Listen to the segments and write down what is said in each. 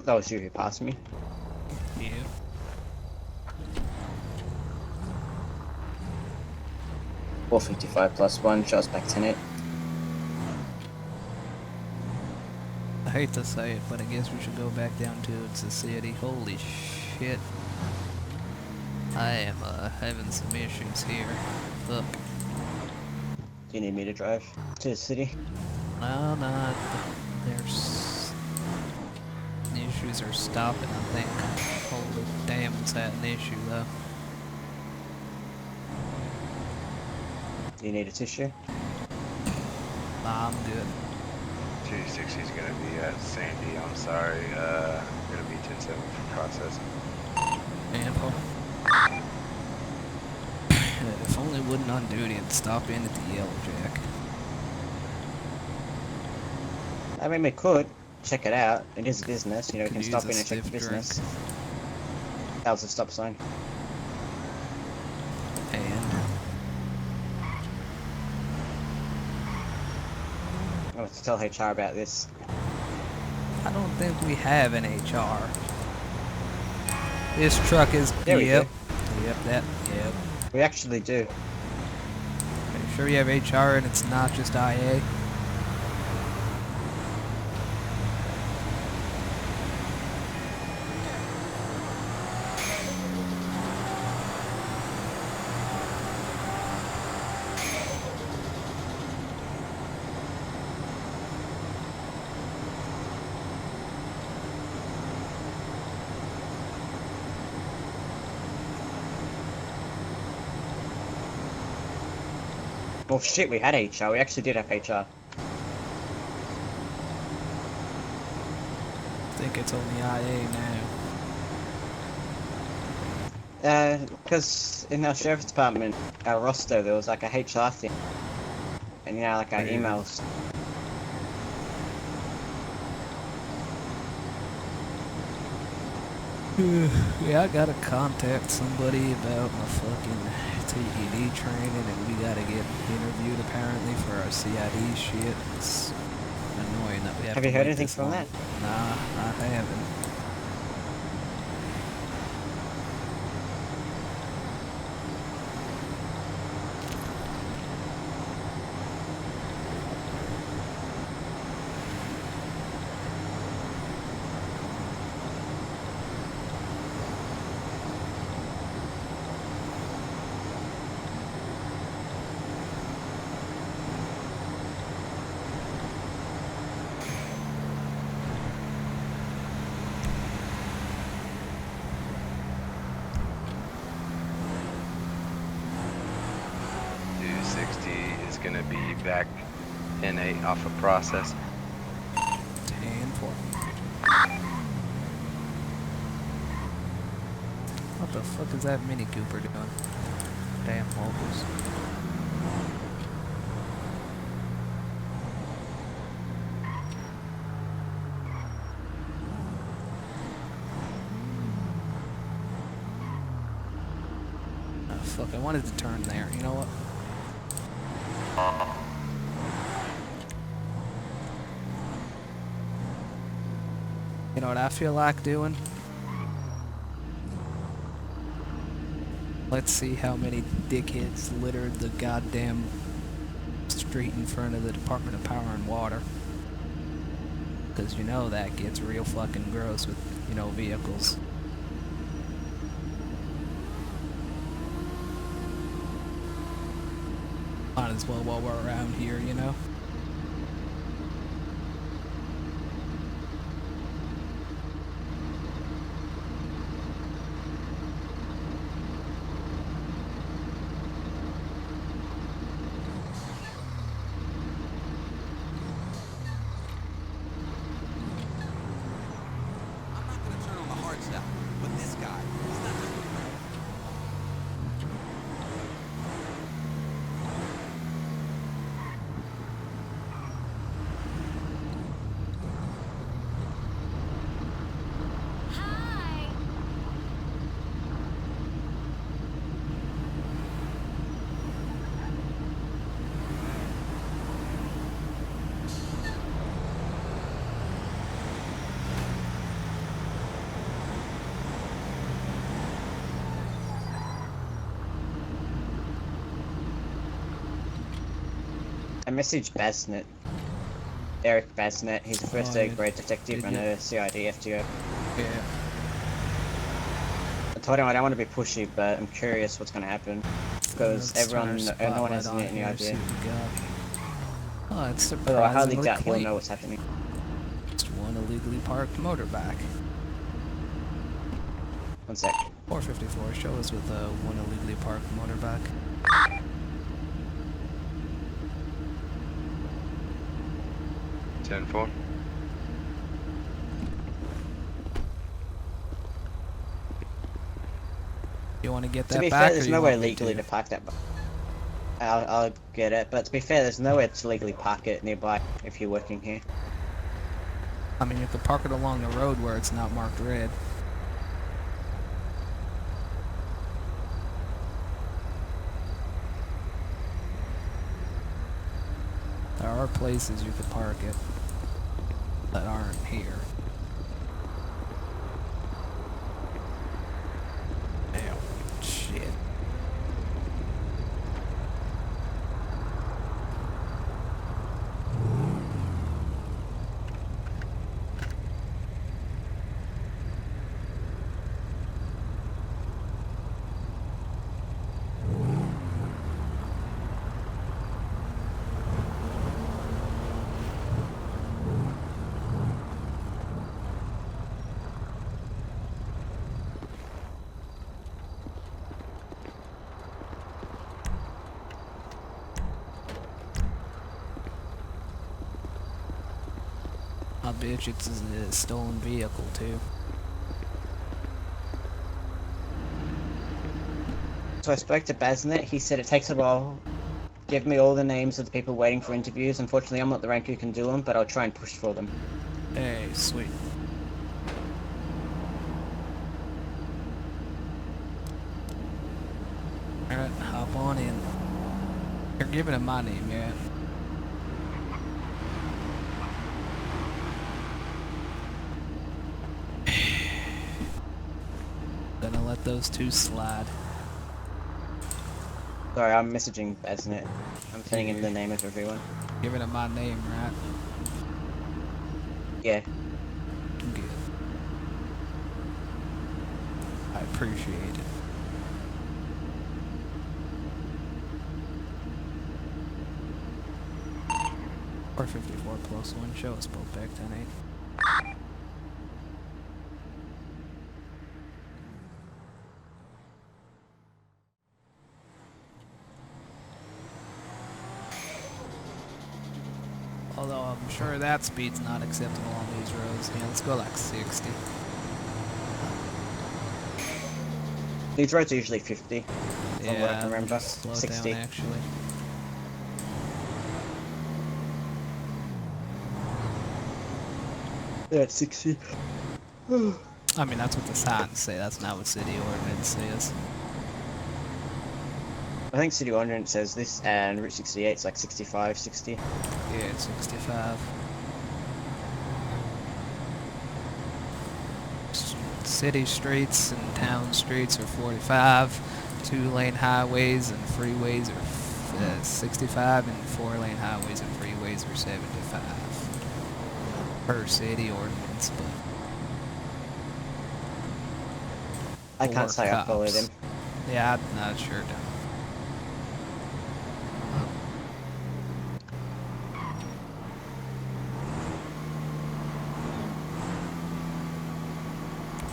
That was you who passed me. Yeah. $455 plus 1, shots back 10-8. I hate to say it, but I guess we should go back down to the city. Holy shit. I am having some issues here. Look. Do you need me to drive to the city? No, no. There's... The issues are stopping, I think. Holy damn, is that an issue, though? Do you need a tissue? Nah, I'm good. 260 is gonna be at Sandy. I'm sorry. Gonna be 10-7 for processing. Ample. If only Wooden on duty and stop in at the Yellow Jack. I mean, we could check it out. It is a business, you know, we can Could stop use in a and check the stiff business. drink. That was a stop sign. And I want to tell HR about this. I don't think we have an HR. This truck is... There we yep. go. Yep, that... Yep. We actually do. Are you sure you have HR and it's not just IA? Well, shit, we had HR. We actually did have HR. I think it's only IA now. Because in our sheriff's department, our roster, there was like a HR thing. And you know, like our emails. Yeah, I gotta contact somebody about my fucking TED training, and we gotta get interviewed apparently for our CID shit. It's annoying that we have Have to you heard wait anything this from long. that? Nah, I haven't. Gonna be back in a off a process. 10-4. What the fuck is that Mini Cooper doing? Damn locals. Oh, fuck, I wanted to turn there. You know what? You know what I feel like doing? Let's see how many dickheads littered the goddamn street in front of the Department of Power and Water. Because you know that gets real fucking gross with, you know, vehicles. Might as well while we're around here, you know? I messaged Basnet. Eric Basnet. He's a first Oh, aid grade detective and a CID FTO. Yeah. I told him I don't want to be pushy, but I'm curious what's going to happen. Because Let's turn our no one has spotlight on any here, see idea. what we got. Oh, it's Although I highly surprisingly doubt he'll clean. know what's happening. Just one illegally parked motorbike. 1 sec. 454, show us with one illegally parked motorbike. Ten four. You want to get that To be back, fair, or there's you nowhere want me legally to? to park that. I'll get it, but to be fair, there's nowhere to legally park it nearby if you're working here. I mean, you could park it along the road where it's not marked red. There are places you could park it that aren't here. Damn. Shit. I bitch, it's a stolen vehicle too. So I spoke to Basnet. He said it takes a while. Give me all the names of the people waiting for interviews. Unfortunately, I'm not the rank who can do them, but I'll try and push for them. Hey, sweet. Alright, hop on in. You're giving him my name, yeah? Gonna let those two slide. Sorry, I'm messaging Basnet. I'm sending him the name of everyone. Giving him my name, right? Yeah. Good. I appreciate it. Or 54 plus 1, show us both back 10-8. Although I'm sure that speed's not acceptable on these roads. Yeah, let's go like 60. These roads are usually 50, from what I can remember. Just slow 60. down actually. Yeah, it's 60. I mean, that's what the signs say. That's not what city ordinance says. I think City Ordnance says this, and Route 68 is like 65, 60. Yeah, it's 65. City streets and town streets are 45. 2-lane highways and freeways are 65, and 4-lane highways and freeways are 75. Per city ordinance, but I can't say I followed cops. him. Yeah, I'm not sure.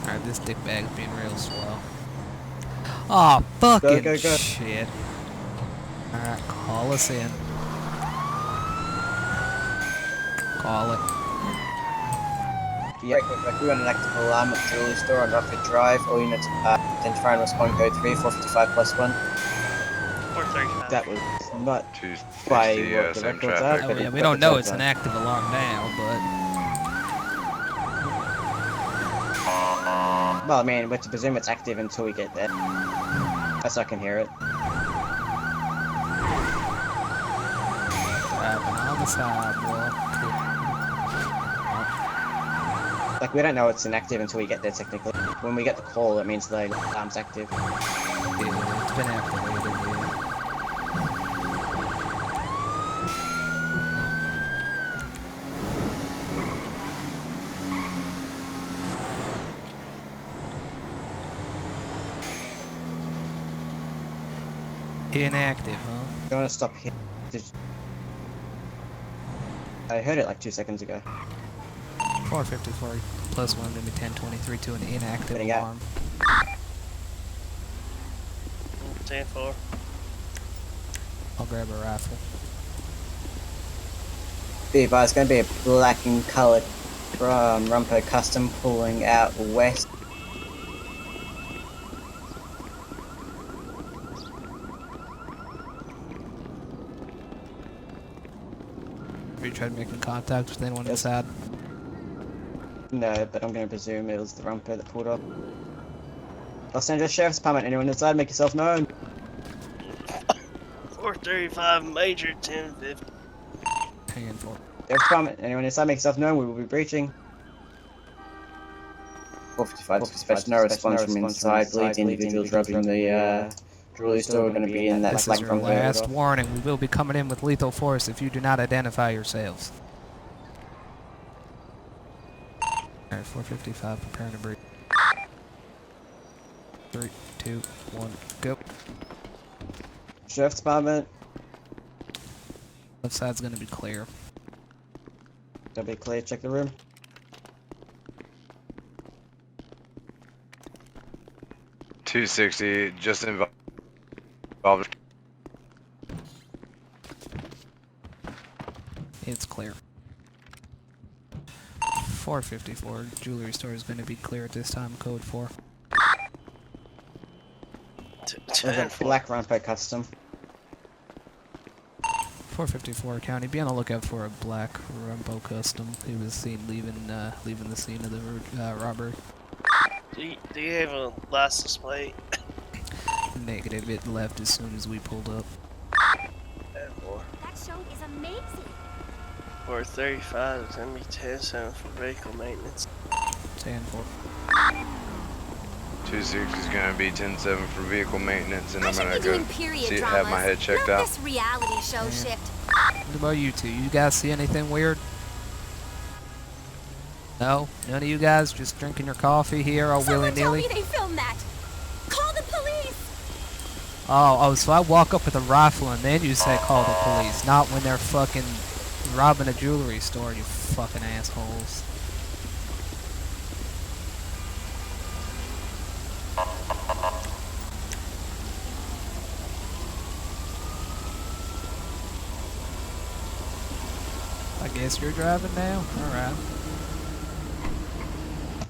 Alright, this dickbag's being real slow. Aw, fucking go. shit. Alright, call us in. Call it. Yeah, like we got an active alarm at the jewelry store on Rockford Drive. All units identify and respond code 3, 455 plus 1. 435. That was not 260, by what the same records traffic. are, Oh, but yeah, it we got don't the know job it's an done. active alarm now, but Well, I mean, we're to presume it's active until we get there. As I can hear it. driving on the sidewalk. Like, we don't know it's inactive until we get there, technically. When we get the call, it means the alarm's active. Yeah, it's been activated, yeah. Inactive, huh? You want to stop here? I heard it like 2 seconds ago. 454 plus 1 going to be 1023 to an inactive Getting out. alarm. 10-4. I'll grab a rifle. Be advised, it's going to be a black and coloured Rumpo custom pulling out west. Have you tried making contact with anyone inside? No, but I'm going to presume it was the Rumpo that pulled up. Los Angeles Sheriff's Department, anyone inside, make yourself known. 435 Major 1050. Hang in for. Sheriff's Department, anyone inside, make yourself known, we will be breaching. 455, dispatch, no response from inside, believe the individuals robbing the jewelry store are going to be in that This black is your Rumpo. last warning. We will be coming in with lethal force if you do not identify yourselves. Alright, 455, preparing to breach. 3, 2, 1, go. Sheriff's Department, Left side's gonna be clear. gonna be clear, check the room. .260, just involved. It's clear. 454, jewelry store is gonna be clear at this time, code 4. There's a black Rumpo custom. 454 County, be on the lookout for a black Rumpo custom. He was seen leaving the scene of the robbery. Do you have a license plate? Negative, it left as soon as we pulled up. 10-4. That show is amazing. 435 is gonna be 10-7 for vehicle maintenance. 10-4. 260 is gonna be 10-7 for vehicle maintenance, and I I'm should gonna be go doing period see, dramas, have my head checked not out. this reality show Yeah. shit. What about you two? You guys see anything weird? No? None of you guys just drinking your coffee here all Someone told willy-nilly? me they filmed that. Call the police. Oh, so I walk up with a rifle and then you say call the police, not when they're fucking robbing a jewelry store, you fucking assholes. I guess you're driving now? Alright.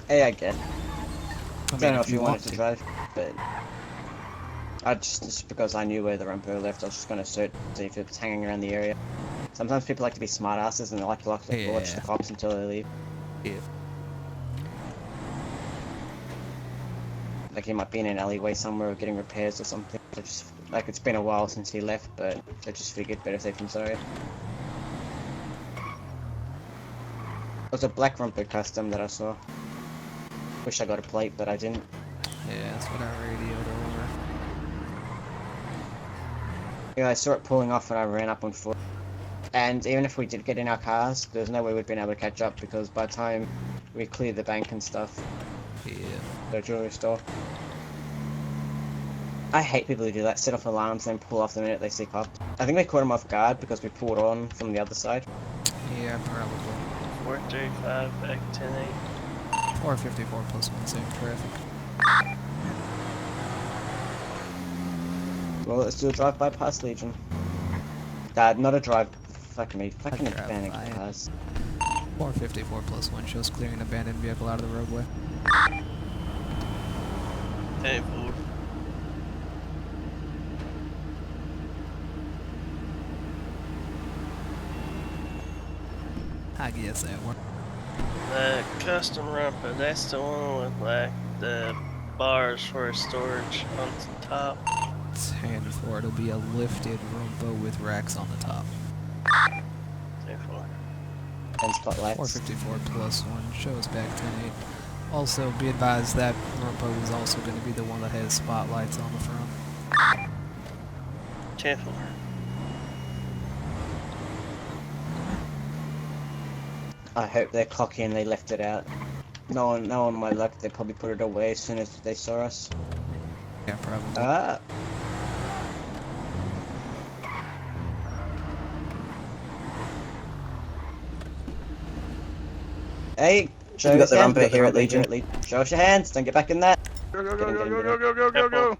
Hey, I get. I I don't know if if you want wanted to drive, but just because I knew where the Rumpo left, I was just gonna search see if it was hanging around the area. Sometimes people like to be smartasses and they like to watch the Yeah. cops until they leave. Yeah. Like he might be in an alleyway somewhere or getting repairs or something. So just like it's been a while since he left, but I just figured better safe than sorry. It was a black Rumpo custom that I saw. Wish I got a plate, but I didn't. Yeah, that's what I radioed over. Yeah, I saw it pulling off and I ran up on foot. And even if we did get in our cars, there's no way we'd been able to catch up because by the time we cleared the bank and stuff, Yeah. the jewelry store. I hate people who do that, set off alarms and pull off the minute they see cops. I think they caught him off guard because we pulled on from the other side. Yeah, probably. 435 back 10-8. 454 plus 1 same traffic. Well, let's do a drive-by past Legion. Not a drive. Fuck me. Fucking drive-by. abandoned cars. 454 plus 1 shows clearing an abandoned vehicle out of the roadway. 10-4. I guess that worked. The custom Rumpo, that's the one with like the bars for storage on the top. 10-4, it'll be a lifted Rumpo with racks on the top. 10-4. And spotlights. 454 plus 1 shows back 10-8. Also, be advised that Rumpo is also going to be the one that has spotlights on the front. 10-4. I hope they're cocky and they left it out. No one might luck, they probably put it away as soon as they saw us. Yeah, probably. Hey, show We got us the hands, ramper we got the here at ramper Legion. Show us your hands, don't get back in that. Go, go, Get go, in, go, get in, go, get in. go, go, go, go, go.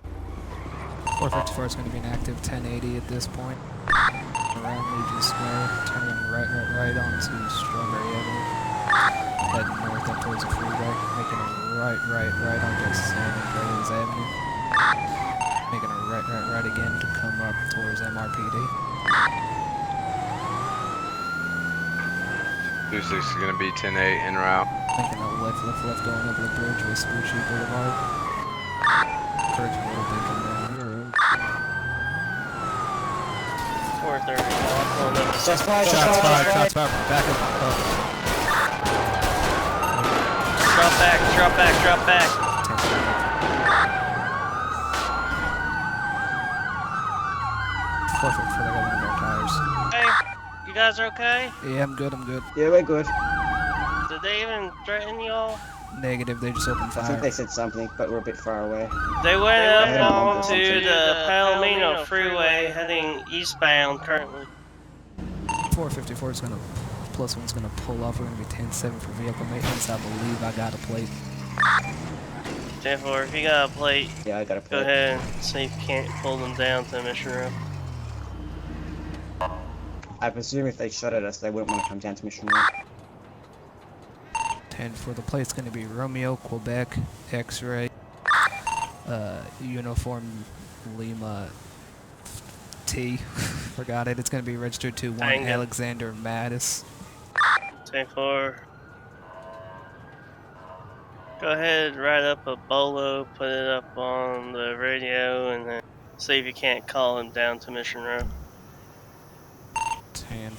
454 is going to be an active 1080 at this point. Around Legion Square, turning right onto Strawberry Avenue. Heading north up towards the freeway, making a right onto San Andreas Avenue. Making a right again to come up towards MRPD. 26 is gonna be 10-8 en route. Making a left going over the bridge with Spoochie Boulevard. Correction, a little bit coming down the road. 430. Pulling up. Shots fired, Shots fired, back up. Drop back. Perfect for that one of our tires. Hey, you guys are okay? Yeah, I'm good. Yeah, we're good. Did they even threaten y'all? Negative, they just opened I think fire. they said something, but we're a bit far away. They went Yeah. up onto the Palomino freeway heading eastbound currently. 454 is gonna, plus one's gonna pull off. We're gonna be 10-7 for vehicle maintenance. I believe I got a plate. 10-4, if you got a plate, Yeah, I got a go plate. ahead and see if you can't pull them down to the mission room. I presume if they shot at us, they wouldn't want to come down to Mission Room. 10 for the plate's gonna be Romeo, Quebec, X-ray, uniform Lima T. Forgot it. It's gonna be registered to 1 Tango. Alexander Mattis. 10-4. Go ahead, write up a bolo, put it up on the radio, and then see if you can't call him down to mission room. 10.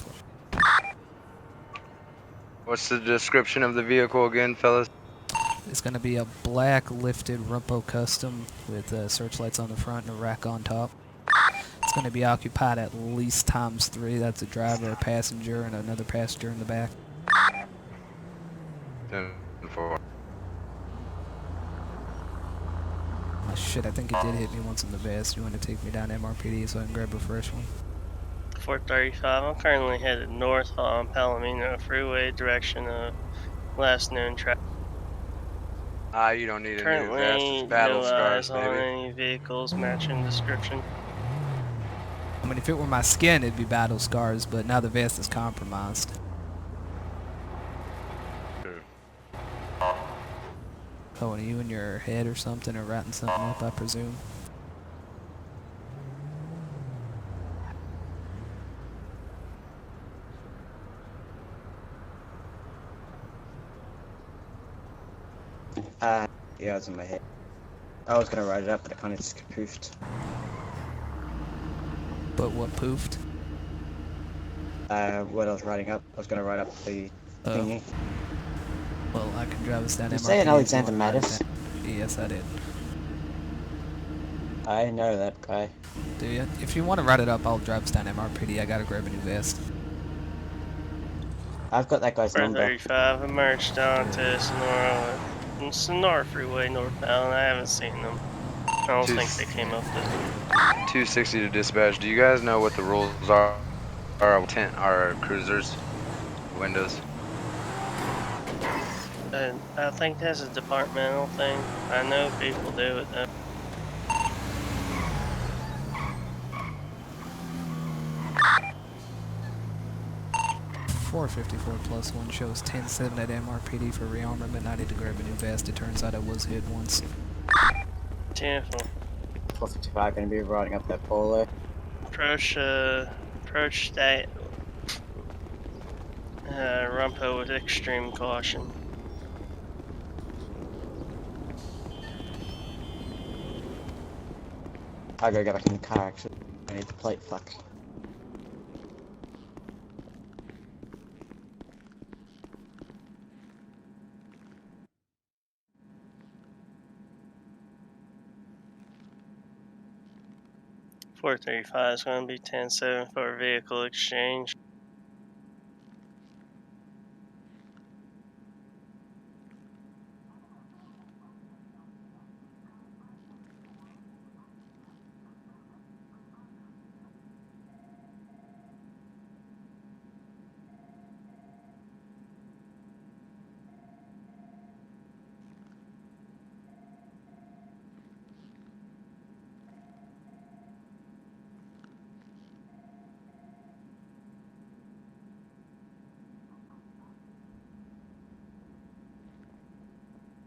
What's the description of the vehicle again, fellas? It's gonna be a black lifted Rumpo Custom with searchlights on the front and a rack on top. It's gonna be occupied at least ×3. That's a driver, a passenger, and another passenger in the back. 10-4. Oh shit, I think it did hit me once in the vest. You want to take me down MRPD so I can grab a fresh one? 435. I'm currently headed north on Palomino Freeway, direction of last known traffic. You don't need a new vest. Currently, It's battle no scars, eyes on baby. any vehicles matching description. I mean, if it were my skin, it'd be battle scars, but now the vest is compromised. Oh, and you in your head or something, or writing something up, I presume? Yeah, it's in my head. I was gonna write it up, but it kind of just poofed. But what poofed? What I was writing up, I was gonna write up the thingy. Well, I can drive us down You MRPD. say an if you Alexander wanna write it Mattis? down. Yes, I did. I know that guy. Do you? If you want to write it up, I'll drive us down MRPD. I gotta grab a new vest. I've got that guy's number. 435. Emerged onto Sonora Freeway northbound. I haven't seen them. I don't think they came up with it. 260 to dispatch. Do you guys know what the rules are? Our cruisers, windows. I think that's a departmental thing. I know people do it though. +1 shows 10-7 at MRPD for rearmament. I need to grab a new vest. It turns out I was hit once. 10-4. 455 gonna be riding up that polo. Approach that Rumpo with extreme caution. I gotta get back in the car actually. I need the plate, fuck. .435 is going to be 10-7 for a vehicle exchange.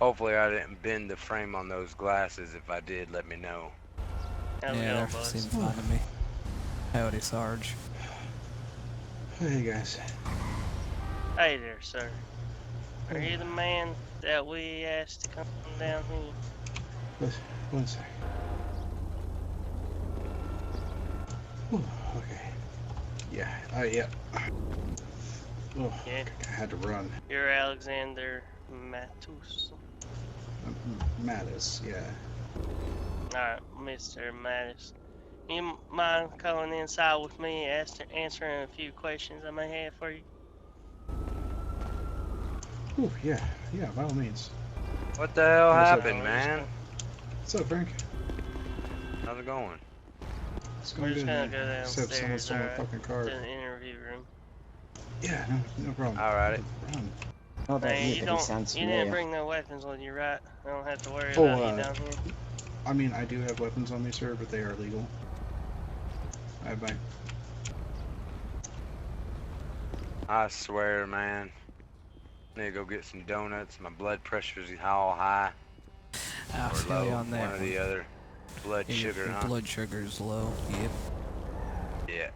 Hopefully I didn't bend the frame on those glasses. If I did, let me know. How's it Yeah, going, that boys? seems fine to me. Howdy, Sarge. Hey guys. Hey there, sir. Are you the man that we asked to come down here? Listen, one sec. Whew, okay. Yeah. Yeah. Oh, Yeah. I had to run. You're Alexander Matus. Mattis, yeah. Alright, Mr. Mattis. You mind calling inside with me, answering a few questions I may have for you? Whew, yeah. Yeah, by all means. What the hell What's up? happened, man? What's up, Frank? How's it going? It's We're going just good, gonna man. go Except someone downstairs, stole my alright? fucking car. To the interview room. Yeah, no problem. Alrighty. Run. Not about Hey, you, you but he sounds didn't familiar. bring no weapons with you, right? I don't have to worry Oh, about you down here. I mean, I do have weapons on me, sir, but they are legal. I have my... I swear, man. I need to go get some donuts. My blood pressure's all high I or feel you low, on that one or the other. Blood Yeah, sugar, your huh? blood sugar's low. Yep. Yeah.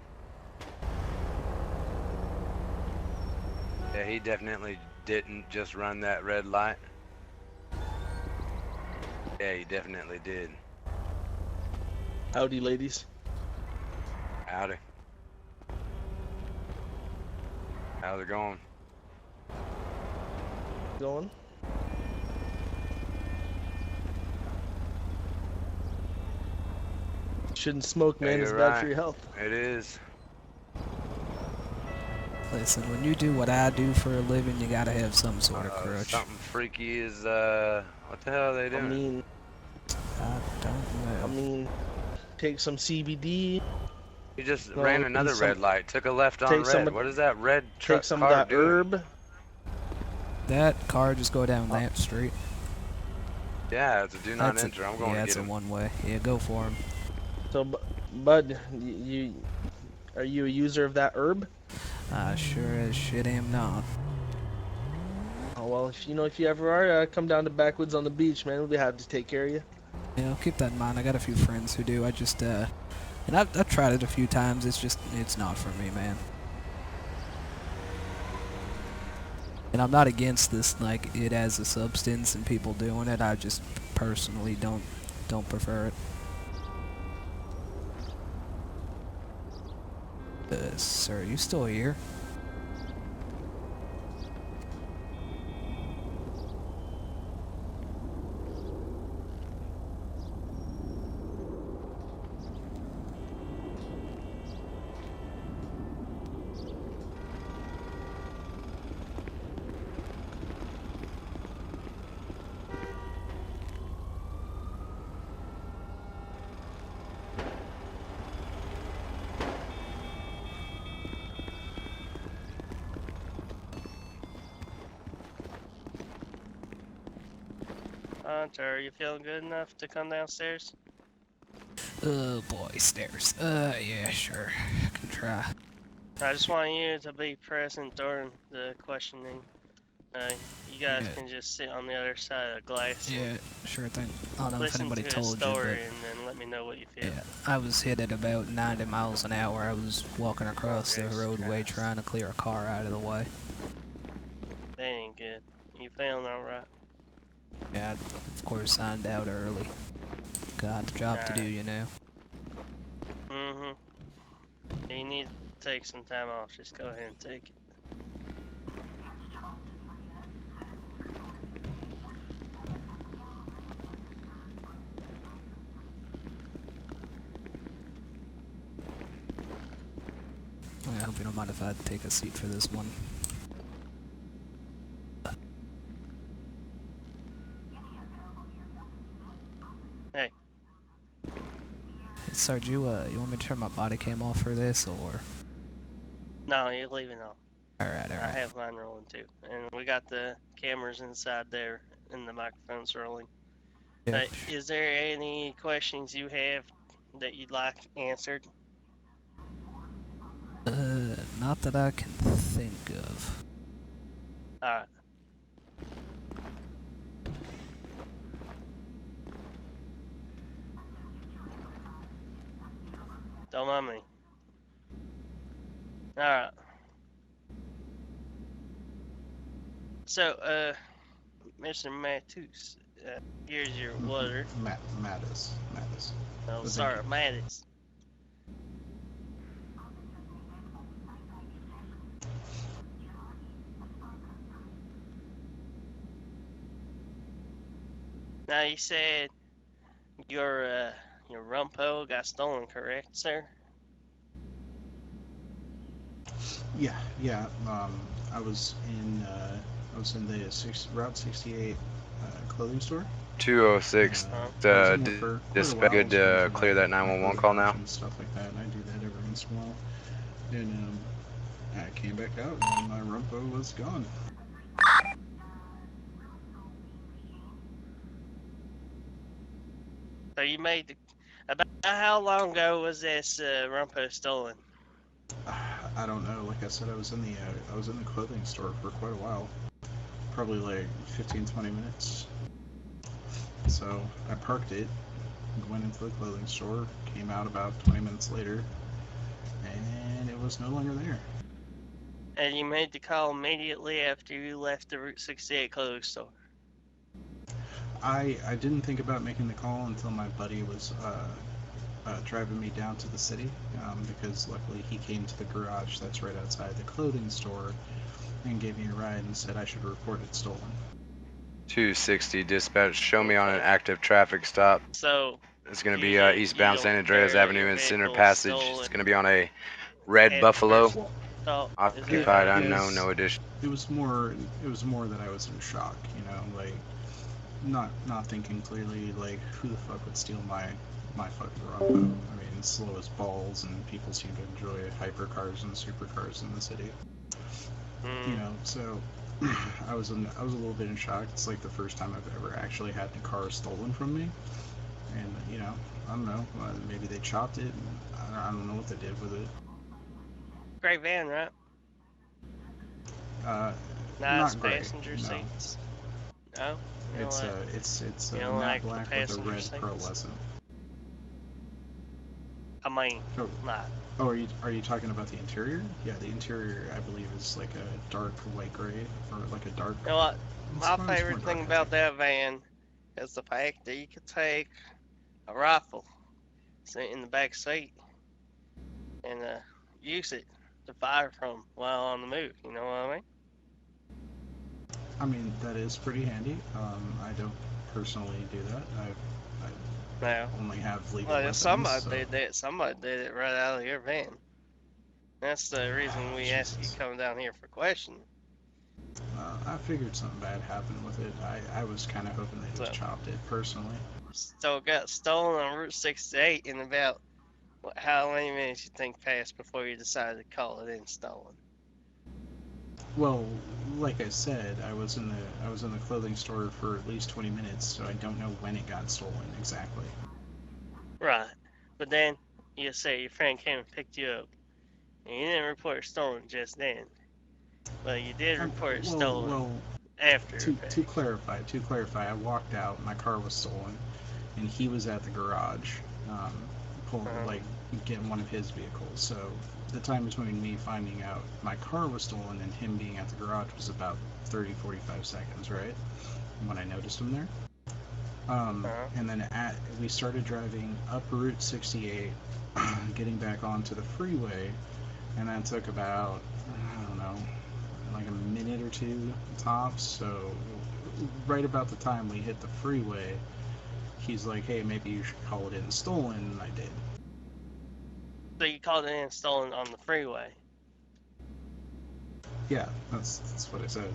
Yeah, he definitely didn't just run that red light. Yeah, he definitely did. Howdy, ladies. Howdy. How's it going? Going? Shouldn't smoke, Yeah, man. It's you're bad right. for your health. It is. Listen, when you do what I do for a living, you gotta have some sort of crutch. Something freaky is, what the hell are they I doing? mean, I don't know. take some CBD. You just No, ran maybe another some- red light, took a left on take some red. of- What is that red truck Take some car of that doing? herb. That car just go down that street. Yeah, it's a do not That's enter. I'm yeah, going to it's get a him. one-way. Yeah, go for him. So, Bud, are you a user of that herb? I sure as shit am not. Oh well, if you ever are, come down to Backwoods on the beach, man. We'll be happy to take care of you. Yeah, I'll keep that in mind. I got a few friends who do. I just and I've tried it a few times. It's not for me, man. And I'm not against this, like, it as a substance and people doing it. I just personally don't prefer it. Sir, are you still here? Hunter, are you feeling good enough to come downstairs? Oh boy, stairs. Yeah, sure. I can try. I just want you to be present during the questioning. You guys Yeah. can just sit on the other side of the glass Yeah, and sure thing. I don't know if listen anybody to his told you, story but and then let me know what you feel. yeah, I was hit at about 90 miles an hour. I was walking across the Jesus roadway Christ. trying to clear a car out of the way. That ain't good. You feeling alright? Yeah, I, of course, signed out early. Got the job to do, you know. Mm-hmm. You need to take some time off. Just go ahead and take it. I hope you don't mind if I take a seat for this one. Hey. Sarge, you want me to turn my body cam off for this, or? No, you're leaving off. Alright, I alright. have mine rolling too. And we got the cameras inside there and the microphones rolling. Yeah. Is there any questions you have that you'd like answered? Not that I can think of. Alright. Don't mind me. Alright. So, Mr. Mattus, here's your water. Mattis. Oh, But sorry, thank Mattis. Now you said your rumpo got stolen, correct, sir? Yeah. I was in the Route 68 clothing store. 206. I was in there Uh, for quite a dispatch. while. Good just to finishing clear up that my 911 clothing call now. options, stuff like that. And I do that every once in a while. And I came back out and my rumpo was gone. So you made the. About how long ago was this rumpo stolen? I don't know. Like I said, I was in the clothing store for quite a while. Probably like 15-20 minutes. So I parked it, went into the clothing store, came out about 20 minutes later, and it was no longer there. And you made the call immediately after you left the Route 68 clothing store. I didn't think about making the call until my buddy was driving me down to the city, because luckily he came to the garage that's right outside the clothing store and gave me a ride and said I should report it stolen. 260 dispatch. Show me on an active traffic stop. So It's going to you be didn't- eastbound you San don't Andreas care that Avenue your and Center vehicle was Passage. stolen It's going to be on a red at Buffalo. first thought? Is that Occupied what it unknown, is? no addition. It was more that I was in shock, like not thinking clearly, like who the fuck would steal my fucking rumpo? I mean, slow as balls, and people seem to enjoy hypercars and supercars in the city. So I was a little bit in shock. It's like the first time I've ever actually had a car stolen from me, and I don't know, maybe they chopped it. I don't know what they did with it. Great van, right? Nice Not gray, passenger no. seats. No? You It's don't like- it's you don't matte like the black with a passenger red seats? pearlescent. I mean, Oh. not. Oh, are you talking about the interior? Yeah, the interior I believe is like a dark white gray, or like a dark. You know what? It's My more favorite dark, thing I about think. that van is the fact that you could take a rifle, sit in the back seat, and use it to fire from while on the move. You know what I mean? I mean, that is pretty handy. I don't personally do that. Now, I only have legal well, weapons. somebody so- did that. Somebody did it right out of your van. That's the reason we asked you Jesus. to come down here for questioning. I figured something bad happened with it. I was kind of hoping they just So- chopped it personally. So it got stolen on Route 68 in about how many minutes you think passed before you decided to call it in stolen? Well, like I said, I was in the clothing store for at least 20 minutes, so I don't know when it got stolen exactly. Right. But then you say your friend came and picked you up. And you didn't report it stolen just then. But you did report it stolen Well, after. to clarify, I walked out, my car was stolen, and he was at the garage, getting one of his vehicles. So the time between me finding out my car was stolen and him being at the garage was about 30-45 seconds, right? When I noticed him there. And then we started driving up Route 68, getting back onto the freeway, and that took about, I don't know, like a minute or two tops. So right about the time we hit the freeway, he's like, hey, maybe you should call it in stolen, and I did. So you called it in stolen on the freeway? Yeah, that's what I said.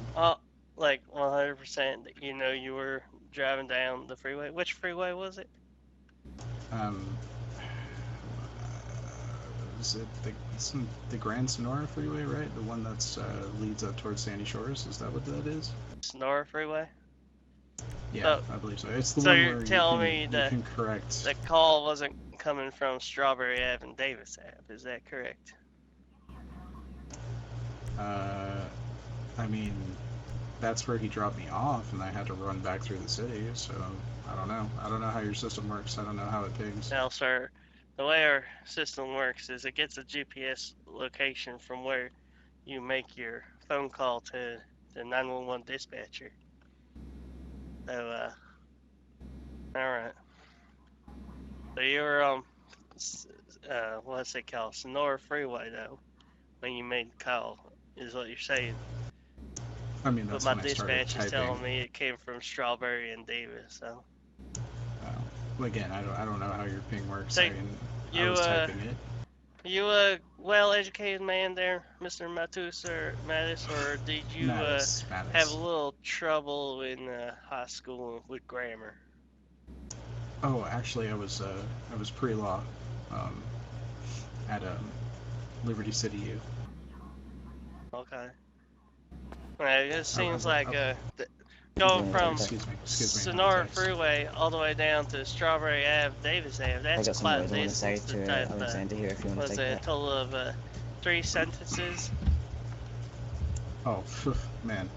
Like 100% that you were driving down the freeway? Which freeway was it? Is it the Grand Sonora Freeway, right? The one that's leads up towards Sandy Shores? Is that what that is? Sonora Freeway? Yeah, I believe so. It's the So one you're where telling me you that can correct. the call wasn't coming from Strawberry Ave and Davis Ave, is that correct? I mean, that's where he dropped me off, and I had to run back through the city. So I don't know. I don't know how your system works. I don't know how it pings. Now, sir, the way our system works is it gets a GPS location from where you make your phone call to the 911 dispatcher. So, alright. So you were on, what's it called? Sonora Freeway, though, when you made the call, is what you're saying. I mean, But that's my when I started dispatch is typing. telling me it came from Strawberry and Davis, so. Well, again, I don't know how your ping works. So I mean, I you, was typing it. You a well-educated man there, Mr. Mattis, or did you Mattis. have a little trouble in high school with grammar? Oh, actually, I was pre-law, at Liberty City U. Okay. Well, it seems like Yeah, going from Excuse me. Sonora Text. Freeway all the way down to Strawberry Ave, Davis Ave. I That's got some quite a words I want to say distance to to type. Alexander here if you want to Was take it a that. total of 3 sentences? Oh, man.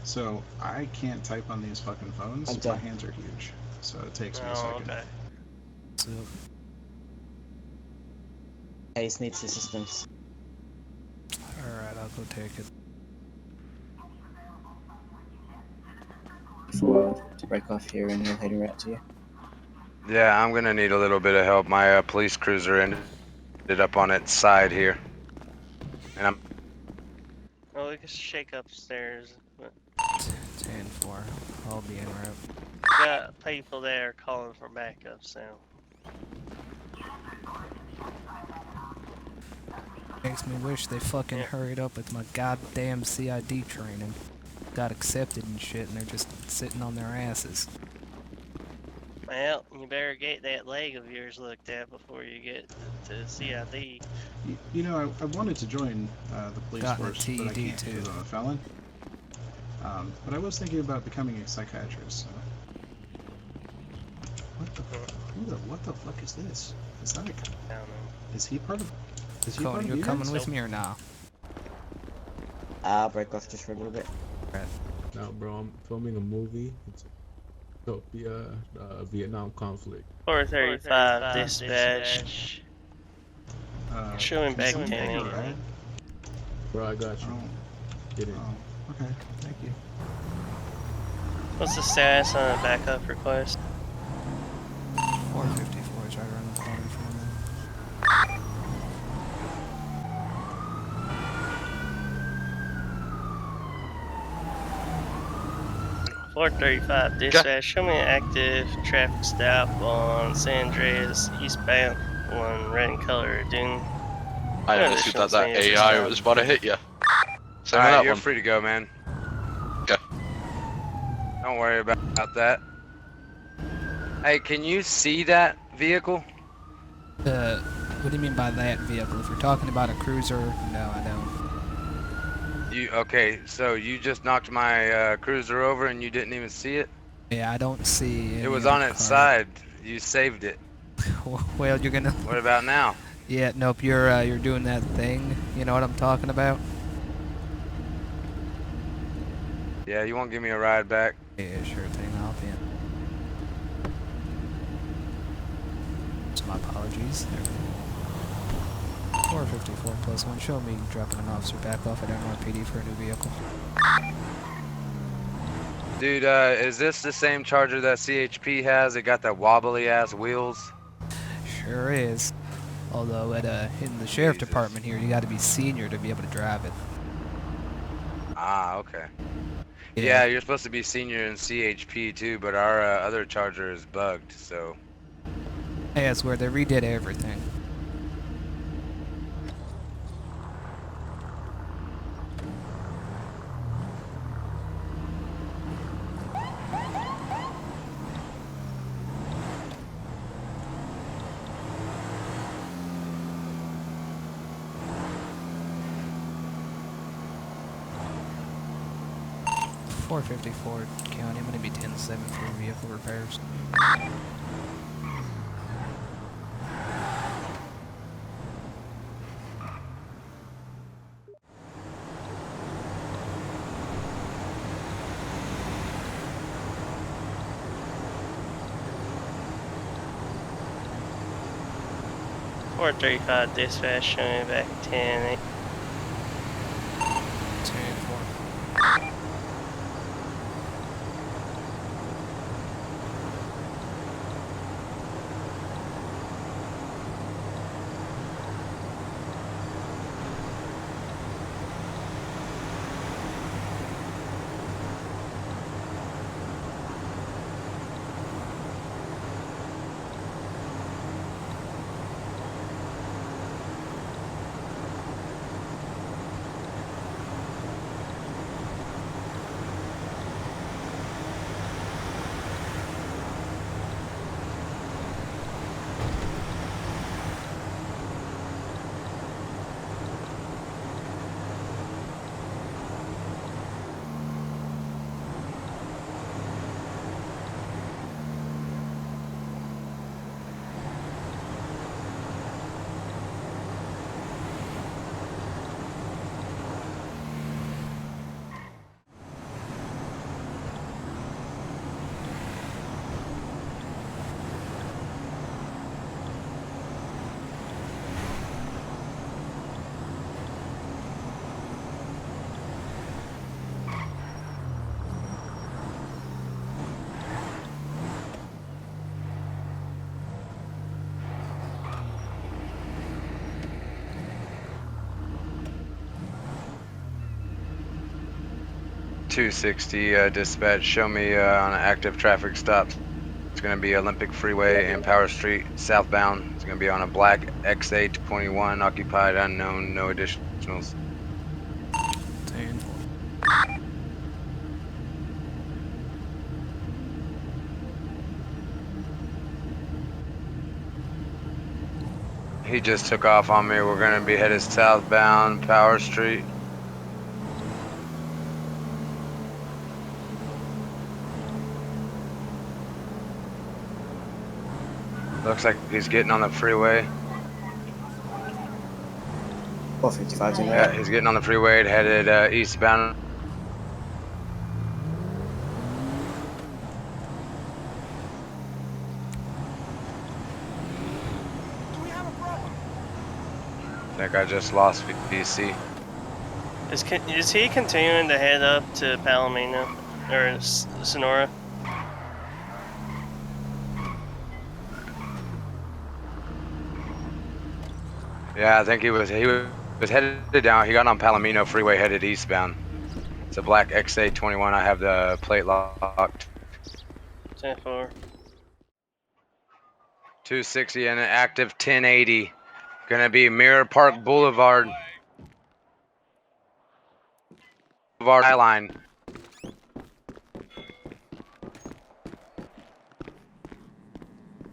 So I can't type on these fucking phones. Okay. My hands are huge, so it takes me a Oh, second. okay. So, Ace needs assistance. alright, I'll go take it. Forward to break off here and he'll head right to you. Yeah, I'm gonna need a little bit of help. My police cruiser ended up on its side here, and I'm. Well, we can shake upstairs. But 10-4. I'll be en route. got people there calling for backup, so. Makes me wish they fucking hurried up with my goddamn CID training. Got accepted and shit, and they're just sitting on their asses. Well, you better get that leg of yours looked at before you get to CID. You know, I wanted to join the police Gotten a force, but I TED can't too. because I'm a felon. But I was thinking about becoming a psychiatrist. So. What the fuck is this? Is that a? I don't know. Is he part of? Is he Cody, part of you're you coming guys? with me or not? I'll break off just for a little bit. No, bro, I'm filming a movie. It's Utopia, Vietnam conflict. 435 dispatch. Showing back can you send me 10 a ride? Bro, I got you. Oh, Get it. oh, okay. Thank you. What's the status on a backup request? 454 is right around the corner from me. 435 dispatch. Show me an active traffic stop on San Andreas eastbound on red in color. Dune. I honestly thought that AI was about to hit you. Same with Alright, that you're one. free to go, man. Okay. Don't worry about that. Hey, can you see that vehicle? What do you mean by that vehicle? If you're talking about a cruiser, no, I don't. Okay, so you just knocked my cruiser over and you didn't even see it? Yeah, I don't see any It was other on its car. side. You saved it. Well, you're gonna. What about now? Yeah, nope. You're doing that thing. You know what I'm talking about? Yeah, you won't give me a ride back? Yeah, sure thing. I'll be in. So my apologies. 454 plus 1. Show me dropping an officer back off at NYPD for a new vehicle. Dude, is this the same Charger that CHP has? It got that wobbly ass wheels? Sure is. Although in the sheriff Jesus. department here, you got to be senior to be able to drive it. Ah, okay. Yeah, you're supposed to be senior in CHP too, but our other Charger is bugged, so. Yeah, it's where they redid everything. .454 County. I'm gonna be 10-7 for vehicle repairs. 435 dispatch showing back 10. 10-4. Dispatch, show me on an active traffic stop. It's going to be Olympic Freeway and Power Street southbound. It's going to be on a black XA21, occupied, unknown, no additionals. 10-4. He just took off on me. We're going to be headed southbound, Power Street. Looks like he's getting on the freeway. 455 in Yeah, there. he's getting on the freeway headed eastbound. I think I just lost VC. Is he continuing to head up to Palomino or Sonora? Yeah, I think he was headed down. He got on Palomino Freeway headed eastbound. It's a black XA21. I have the plate locked. 10-4. 260 and an active 1080. Gonna be Mirror Park Boulevard. Line.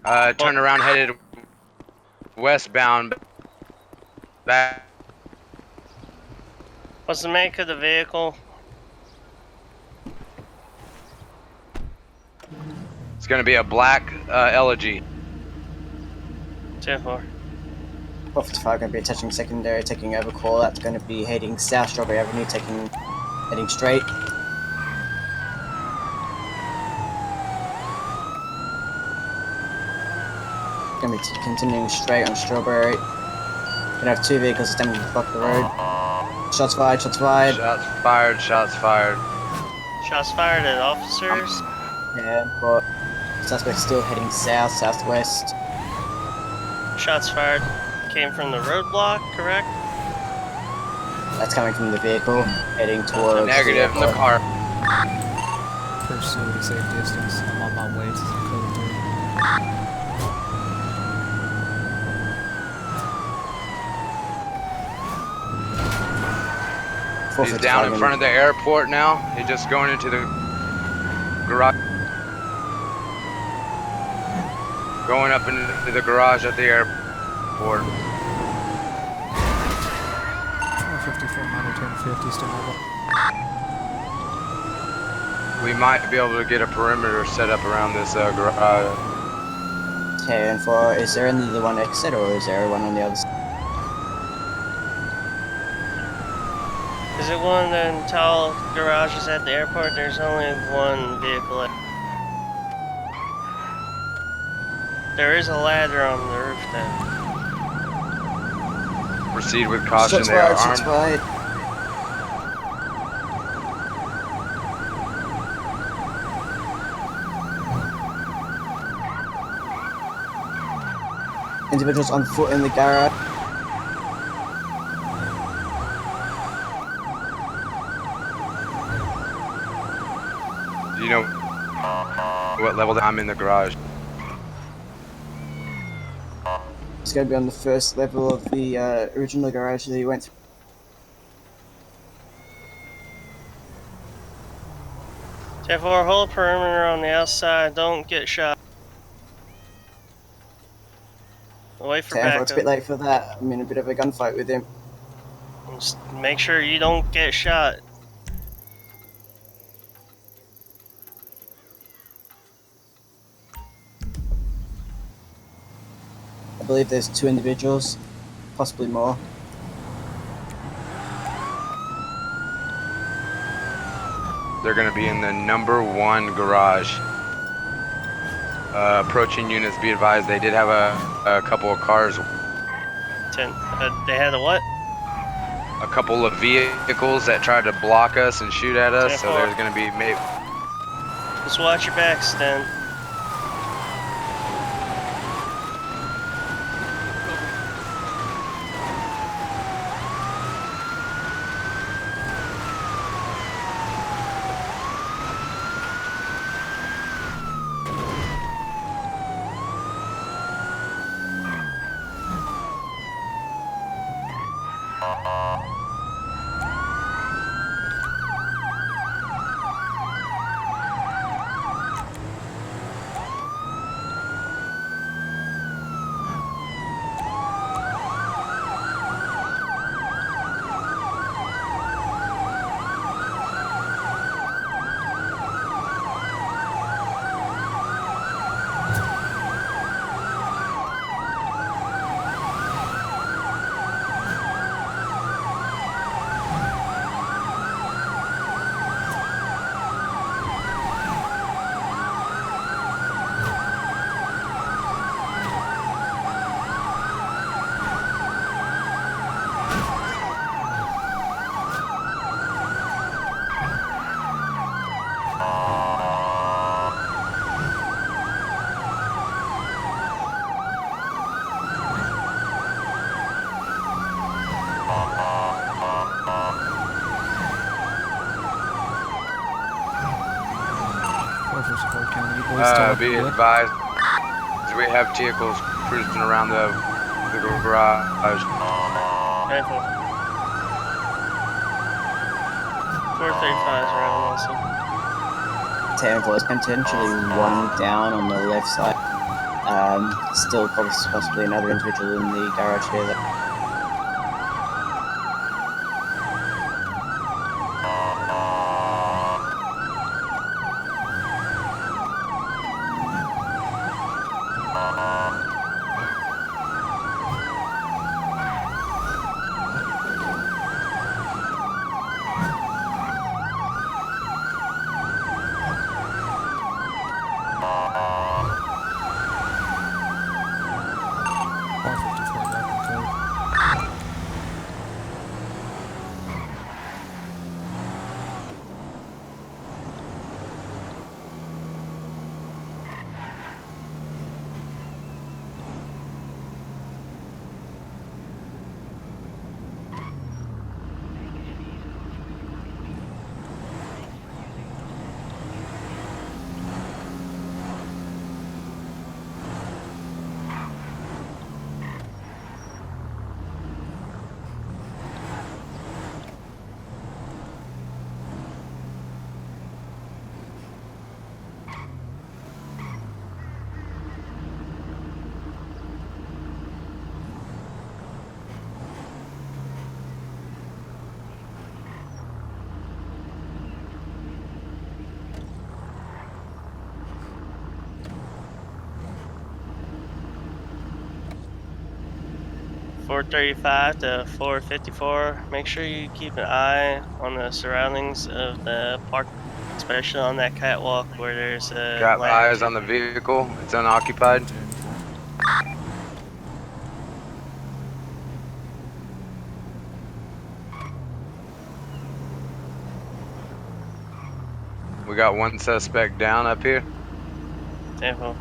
Turn around headed westbound. Back. What's the make of the vehicle? It's gonna be a black Elegy. 10-4. 455 going to be attaching secondary, taking over call. That's going to be heading south Strawberry Avenue, heading straight. Going to be continuing straight on Strawberry. Going to have two vehicles attempting to block the road. Shots fired, shots fired. Shots fired, shots fired. Shots fired at officers. Yeah, but suspect still heading south, southwest. Shots fired came from the roadblock, correct? That's coming from the vehicle, heading towards Negative, the the car. Pursue at a safe distance. I'm on my way to code 3. He's down in front of the airport now. He's just going into the garage. Going up into the garage at the airport. 454 minor 1050 still mobile. We might be able to get a perimeter set up around this garage. Okay, and for, is there only the one exit or is there one on the other side? Is it one of them tall garages at the airport? There's only one vehicle. There is a ladder on the roof though. Proceed with caution. Shots They are fired, shots armed. fired. Individuals on foot in the garage. Do you know what level I'm in the garage? It's going to be on the first level of the original garage that you went through. Therefore, hold perimeter on the outside. Don't get shot. Wait for It's a bit backup. late for that. I'm in a bit of a gunfight with him. Just make sure you don't get shot. I believe there's 2 individuals, possibly more. They're going to be in the number 1 garage. Approaching units, be advised, they did have a couple of cars. They had a what? A couple of vehicles that tried to block us and shoot at us, so there's going to be maybe. Just watch your backs, then. Be advised, we have vehicles cruising around the garage. Careful. 435 is around also. 10 is potentially 1 down on the left side. Still possibly another individual in the garage here. .435 to 454. Make sure you keep an eye on the surroundings of the park, especially on that catwalk where there's a. Got eyes on the vehicle. It's unoccupied. We got one suspect down up here. Careful.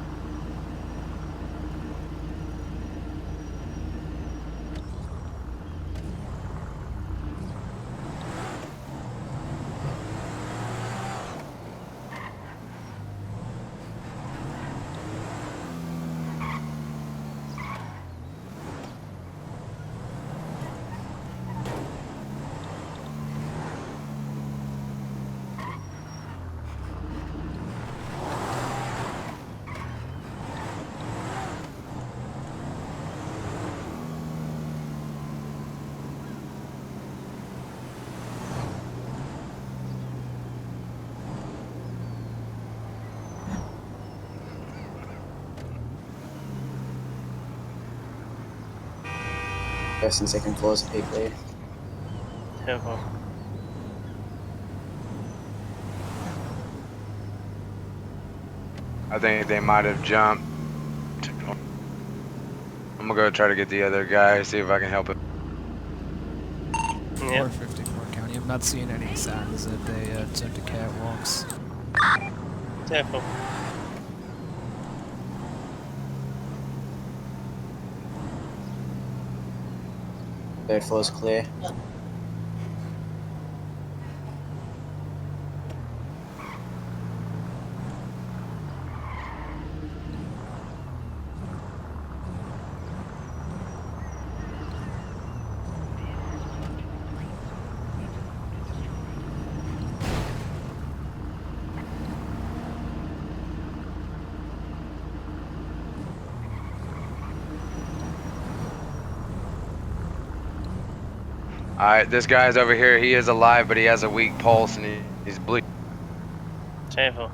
First and second floors are clear. Careful. I think they might have jumped. I'm gonna go try to get the other guy, see if I can help him. Yep. 454 County. I'm not seeing any signs that they took the catwalks. Careful. Third floor's clear. Alright, this guy's over here. He is alive, but he has a weak pulse and he's bleeding. Careful.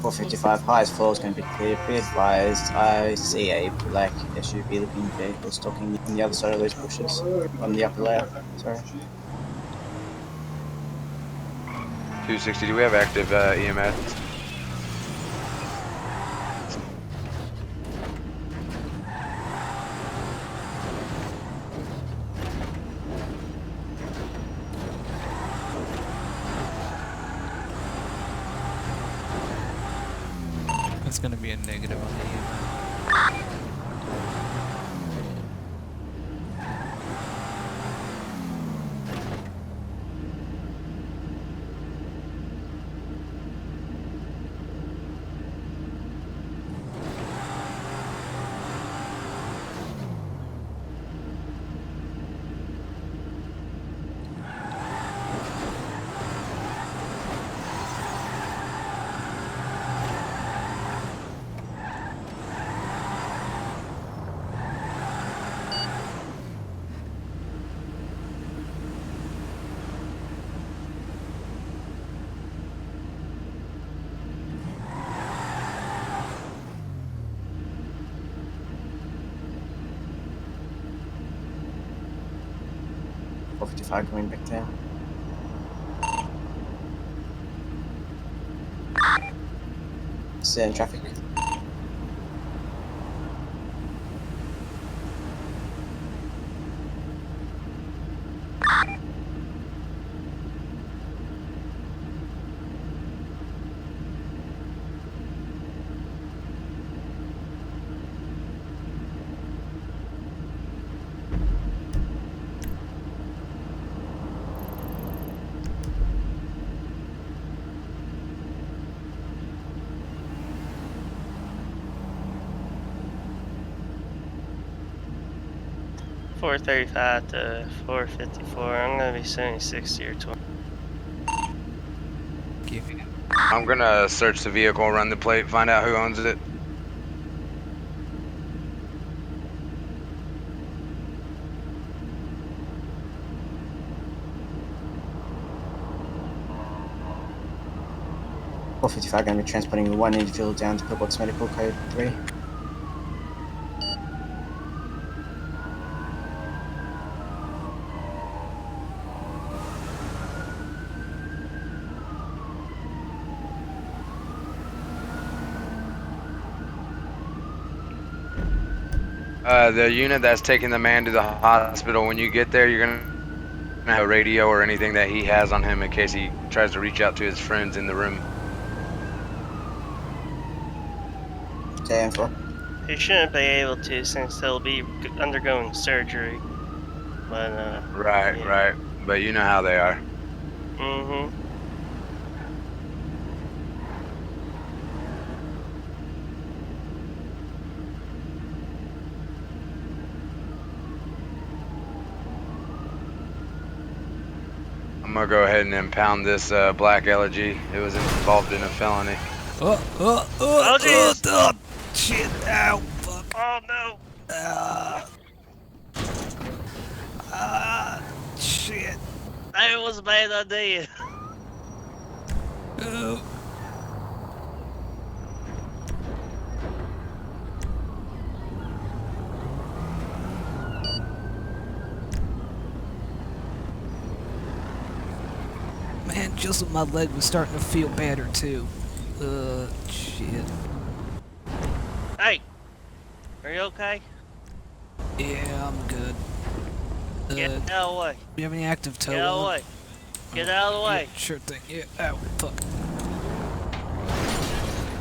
Four 55 highest floor is going to be clear. Be advised, I see a black SUV looking vehicle stalking on the other side of those bushes. On the upper layer, sorry. 260, do we have active EMS? That's gonna be a negative on the EMS. Four 55 going back down. Stay in traffic. Four 35 to 454. I'm gonna be 7060 or 20. I'm gonna search the vehicle, run the plate, find out who owns it. Four 55 going to be transporting one individual down to Pillbox Medical Code 3. The unit that's taking the man to the hospital, when you get there, you're gonna have a radio or anything that he has on him in case he tries to reach out to his friends in the room. 10-4. He shouldn't be able to since he'll be undergoing surgery. But, Right, yeah. right. But you know how they are. Mm-hmm. I'm gonna go ahead and impound this black elegy. It was involved in a felony. Oh, jeez! Shit, ow, fuck. Oh, no! Shit. That was a bad idea. Man, just when my leg was starting to feel better, too. Shit. Hey! Are you okay? Yeah, I'm good. Get out of the way. Do you have any active tow Get out of the on? way. Get out of the way. Yeah, sure thing. Yeah, ow, fuck.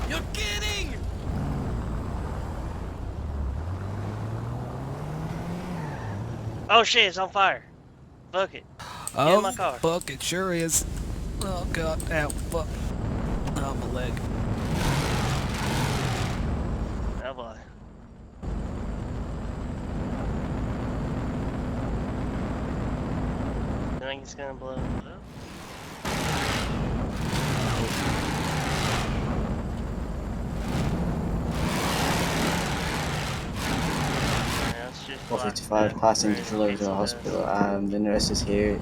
You're kidding! Oh shit, it's on fire. Fuck it. Get in my car. Fuck, it sure is. Oh god, ow, fuck. Oh, my leg. Oh boy. You think it's gonna blow up? Yeah, it's just 455, passing DutyLog to the hospital. The nurse is here.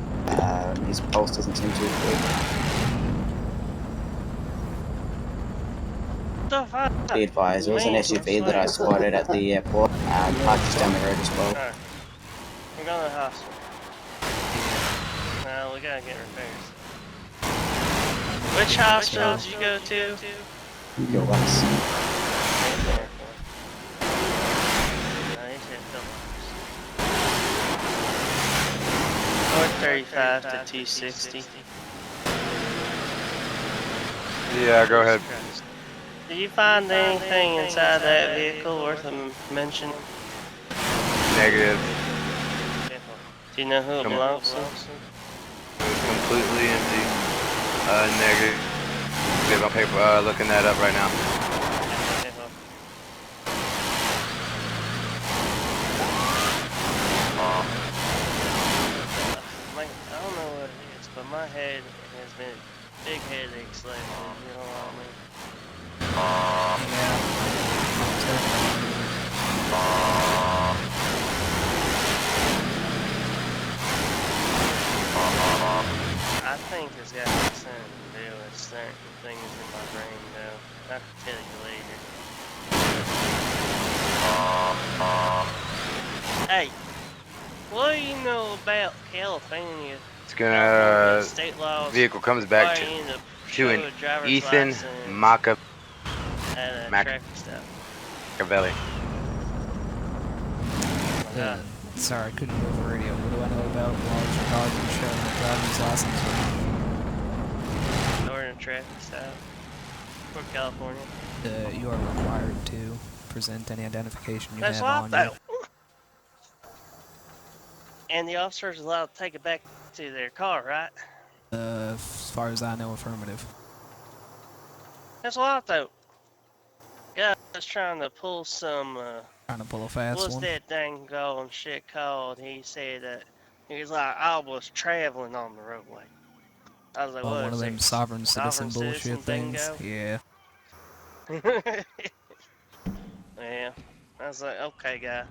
His pulse doesn't seem too good. What the fuck? Be advised, there was an SUV that I spotted at the airport, parked just down the road as well. Alright. We're going to the hospital. No, we gotta get repairs. Which hospital did you go to? Your wax. North 35 to 260. Yeah, go ahead. Did you find anything inside that vehicle worth a mention? Negative. Do you know who it belongs to? Completely empty. Negative. I'll pay looking that up right now. I don't know what it is, but my head has been big headaches lately, you know what I mean? I think it's got something to do with certain things in my brain, though. I can tell you later. Hey, what do you know about California? It's gonna. State laws Vehicle comes back to an Ethan Machiavelli. at a traffic stop. Sorry, I couldn't move the radio. What do I know about laws regarding showing a driver's license? During a traffic stop for California. You are required to present any identification you That's have on what I you. thought. And the officer's allowed to take it back to their car, right? As far as I know, affirmative. That's what I thought. Guy was trying to pull some, Trying to pull a fast what's one. that dang golden shit called? He said that, he was like, I was traveling on the roadway. I was like, Oh, what one is of them it? sovereign citizen citizen bullshit things. bingo? Yeah. Yeah. I was like, okay, guy.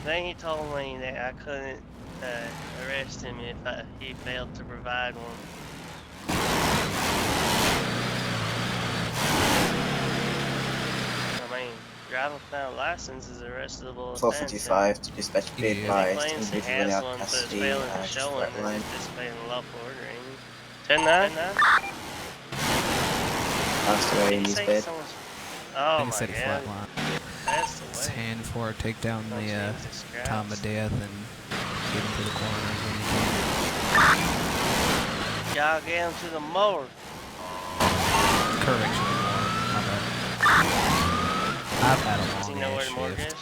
Then he told me that I couldn't arrest him if he failed to provide one. I mean, driving without a license is arrestable offense. 455 to dispatch, be He advised, claims he individual in has our one, but it's custody, failing to just show him that flatline. he's participating in lawful order, ain't he? 10-9? Passed away in his bed. Oh I think my it said he god. flatlined. That's the way. 10 for take down Don't the change the scraps. time of death and get him to the coroner when you can. Y'all get him to the morgue. Correction. My bad. I've had a Does he know long where ass the morgue shift. is?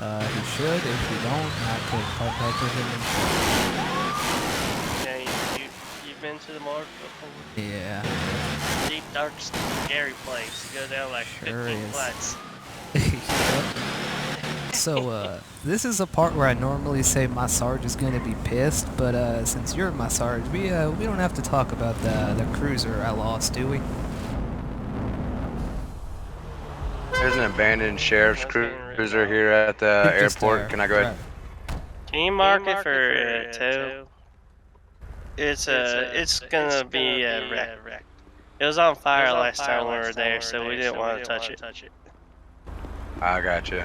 He should. If you don't, I could contact him and Yeah, you've been to the morgue before? yeah. Deep, dark, scary place. You go down like Sure 15 is. flats. So, this is a part where I normally say my Sarge is gonna be pissed, but since you're my Sarge, we don't have to talk about the cruiser I lost, do we? There's an abandoned sheriff's That's getting written cruiser off. here at the Keep this airport. there. Can I go ahead? Can you mark it for tow? It's gonna be wrecked. It was on fire last time we were there, so we didn't want to touch it. I got you.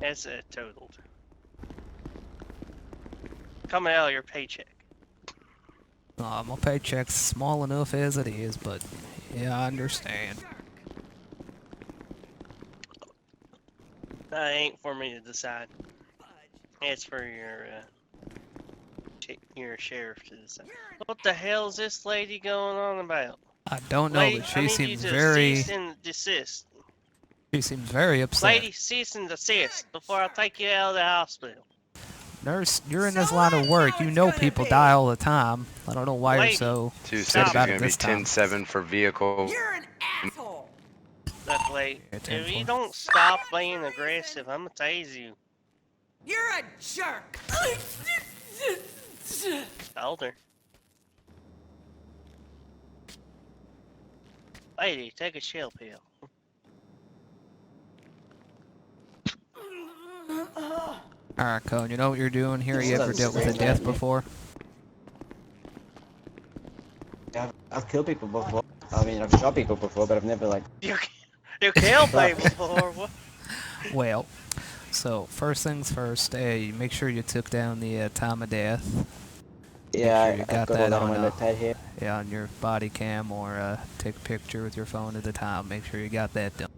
It's totaled. Coming out of your paycheck. My paycheck's small enough as it is, but yeah, I understand. That ain't for me to decide. It's for your sheriff to decide. What the hell is this lady going on about? I don't know, Lady, but I she need seems you to very cease and desist. upset. Lady, cease and desist before I take you out of the hospital. Nurse, you're in this line of work. You know people die all the time. I don't know why you're Lady, so 260 upset is about gonna it be this time. 10-7 for vehicle. You're an asshole. Look, lady, Yeah, if 10-4. you don't stop being aggressive, I'm gonna tase you. You're a jerk. Told her. Lady, take a chill pill. Alright, Cone, you know what you're doing here? You ever Sounds dealt with a strange, death doesn't it? before? I've killed people before. I mean, I've shot people before, but I've never like. You killed me before. What? Well, so first things first, you make sure you took down the time of death. Yeah, sure you I've got got all that that on on, my notepad here. Yeah, on your body cam or take a picture with your phone at the time. Make sure you got that done.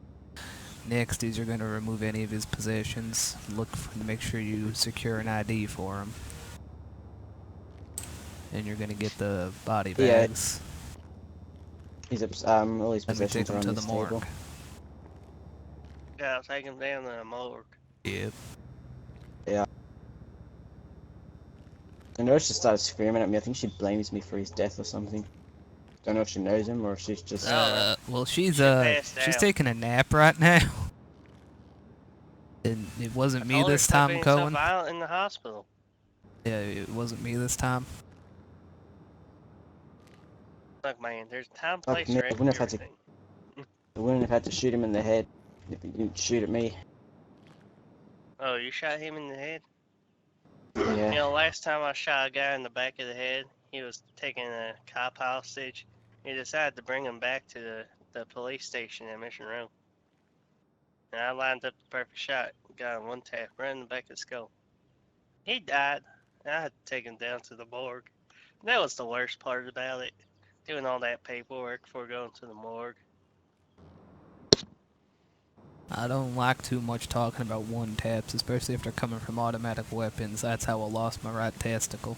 Next is you're going to remove any of his possessions. Make sure you secure an ID for him. And you're going to get the body Yeah. bags. All his Let me take possessions are him on to the this morgue. table. Yeah, I'll take him down to the morgue. Yep. The nurse just started screaming at me. I think she blames me for his death or something. Don't know if she knows him or if she's just. Well, she's passed she's out. taking a nap right now. And it wasn't me Told her this stop time, being so Cohen. violent in the hospital. Yeah, it wasn't me this time. Look, man, there's time, Fuck place, me, for I wouldn't have had to- everything. I wouldn't have had to shoot him in the head if he didn't shoot at me. Oh, you shot him in the head? Yeah. You know, last time I shot a guy in the back of the head, he was taking a cop hostage. He decided to bring him back to the police station at Mission Row. And I lined up the perfect shot. Got him one tap right in the back of the skull. He died. I had to take him down to the morgue. That was the worst part about it. Doing all that paperwork before going to the morgue. I don't like too much talking about one taps, especially if they're coming from automatic weapons. That's how I lost my right testicle.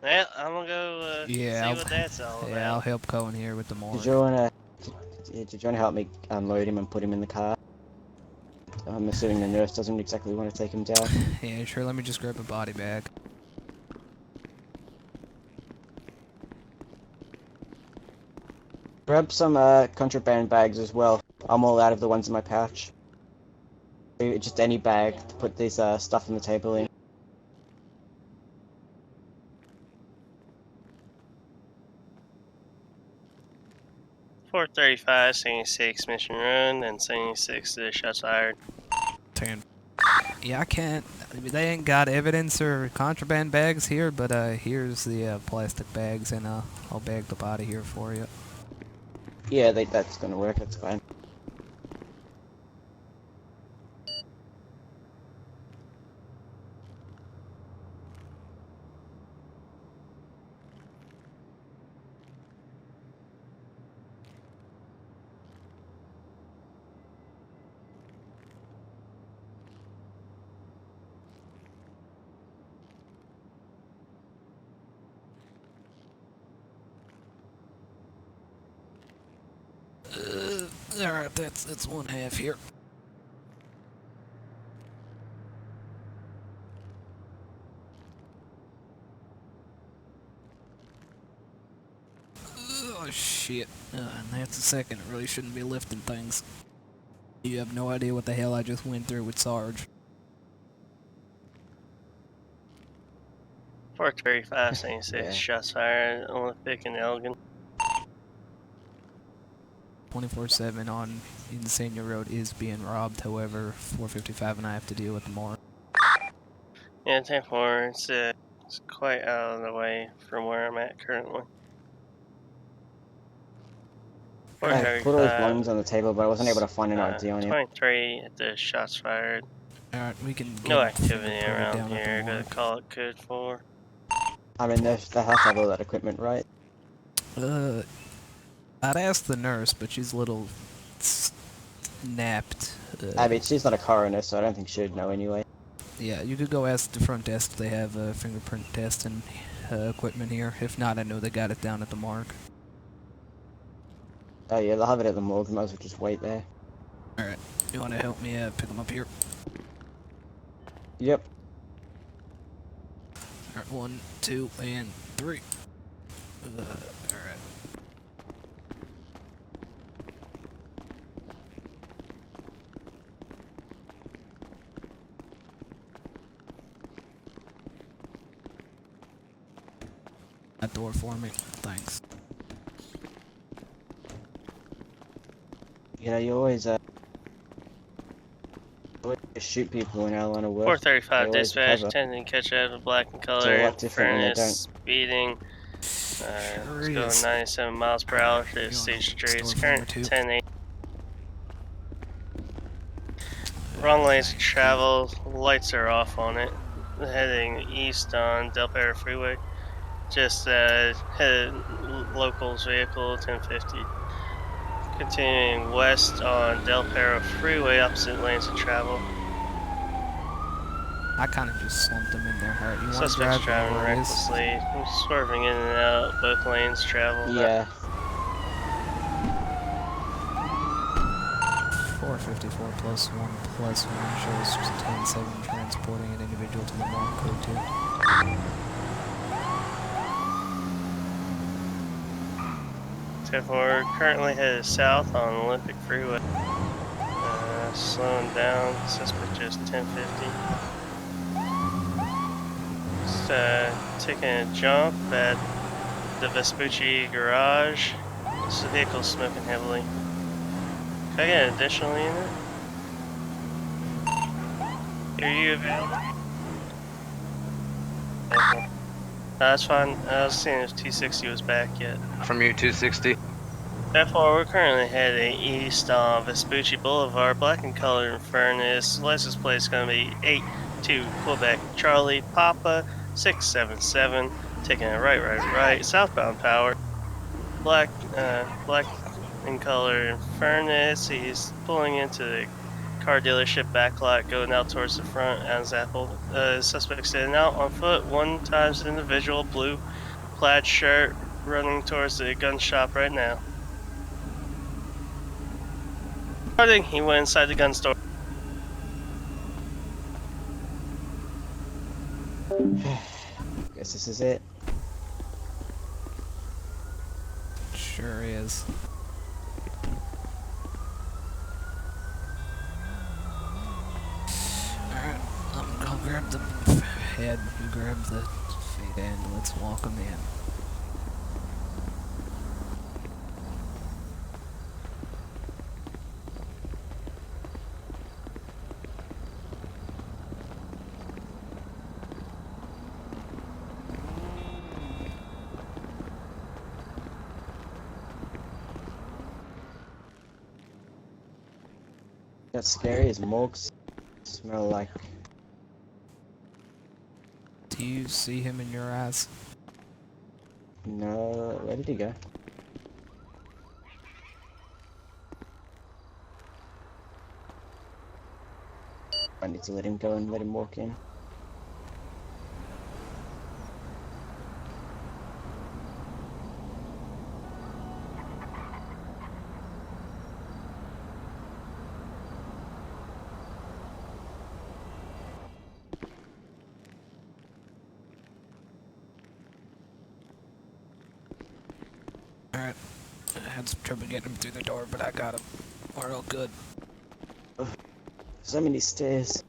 Well, I'm gonna go see what that's all about. Yeah, I'll help Cohen here with the morgue. Did you wanna help me unload him and put him in the car? I'm assuming the nurse doesn't exactly want to take him down. Yeah, sure, let me just grab a body bag. Grab some contraband bags as well. I'm all out of the ones in my pouch. Just any bag to put this stuff on the table in. .435, 76 mission run, and 76 to the shots fired. 10. Yeah, I can't. They ain't got evidence or contraband bags here, but here's the plastic bags, and I'll bag the body here for you. Yeah, that's gonna work. That's fine. Alright, that's one half here. Oh shit. And that's a second. I really shouldn't be lifting things. You have no idea what the hell I just went through with Sarge. 435, 76, Yeah. shots fired, Olympic and Elgin. 24/7 on Insania Road is being robbed, however, 455 and I have to deal with them more. Yeah, 10-4, it's quite out of the way from where I'm at currently. I put all his 435, belongings on the table, but I wasn't able to find an ID on him. 23 at the shots fired. Alright, we can get No him activity fingerprinted around down at the here, morgue. gotta call it code 4. I mean, they have to have all that equipment, right? I'd ask the nurse, but she's a little snapped. I mean, she's not a coroner, so I don't think she'd know anyway. Yeah, you could go ask the front desk if they have fingerprint testing equipment here. If not, I know they got it down at the morgue. Oh yeah, they'll have it at the morgue, might as well just wait there. Alright, you want to help me pick them up here? Yep. Alright, 1, 2, and 3. Alright. That door for me. Thanks. You know, you always shoot people in our line of work. 435 They always dispatch, recover. tending catch out of black and It's a color, lot different when they furnace, don't. speeding. It's going 97 miles per hour through the state streets. Current 10-8. Wrong lanes of travel, lights are off on it. Heading east on Del Perro Freeway. Just headed locals vehicle 1050. Continuing west on Del Perro Freeway, opposite lanes of travel. I kind of just slumped them in there. Alright, you want to Suspects drive driving recklessly, swerving in and out, both lanes travel. Yeah. 454 plus 1 plus 1 shows 10-7 transporting an individual to the morgue code 2. We're currently headed south on Olympic Freeway. Slowing down, suspect just 1050. Just taking a jump at the Vespucci garage. This vehicle's smoking heavily. Can I get an additional unit? Are you available? That's fine. I was seeing if T60 was back yet. From you, 260. Therefore, we're currently heading east on Vespucci Boulevard, black and colored furnace. License plate is going to be 82 Quebec Charlie Papa 677. Taking it right, southbound power. Black and colored furnace. He's pulling into the car dealership backlot, going out towards the front as Apple. Suspect standing out on foot. One times individual, blue plaid shirt, running towards the gun shop right now. He went inside the gun store. Guess this is it. Sure is. Alright, I'll grab the head, you grab the feet, and let's walk them in. That's scary as morgues smell like. Do you see him in your eyes? No, where did he go? I need to let him go and let him walk in. Alright. I had some trouble getting him through the door, but I got him. We're all good. So many stairs.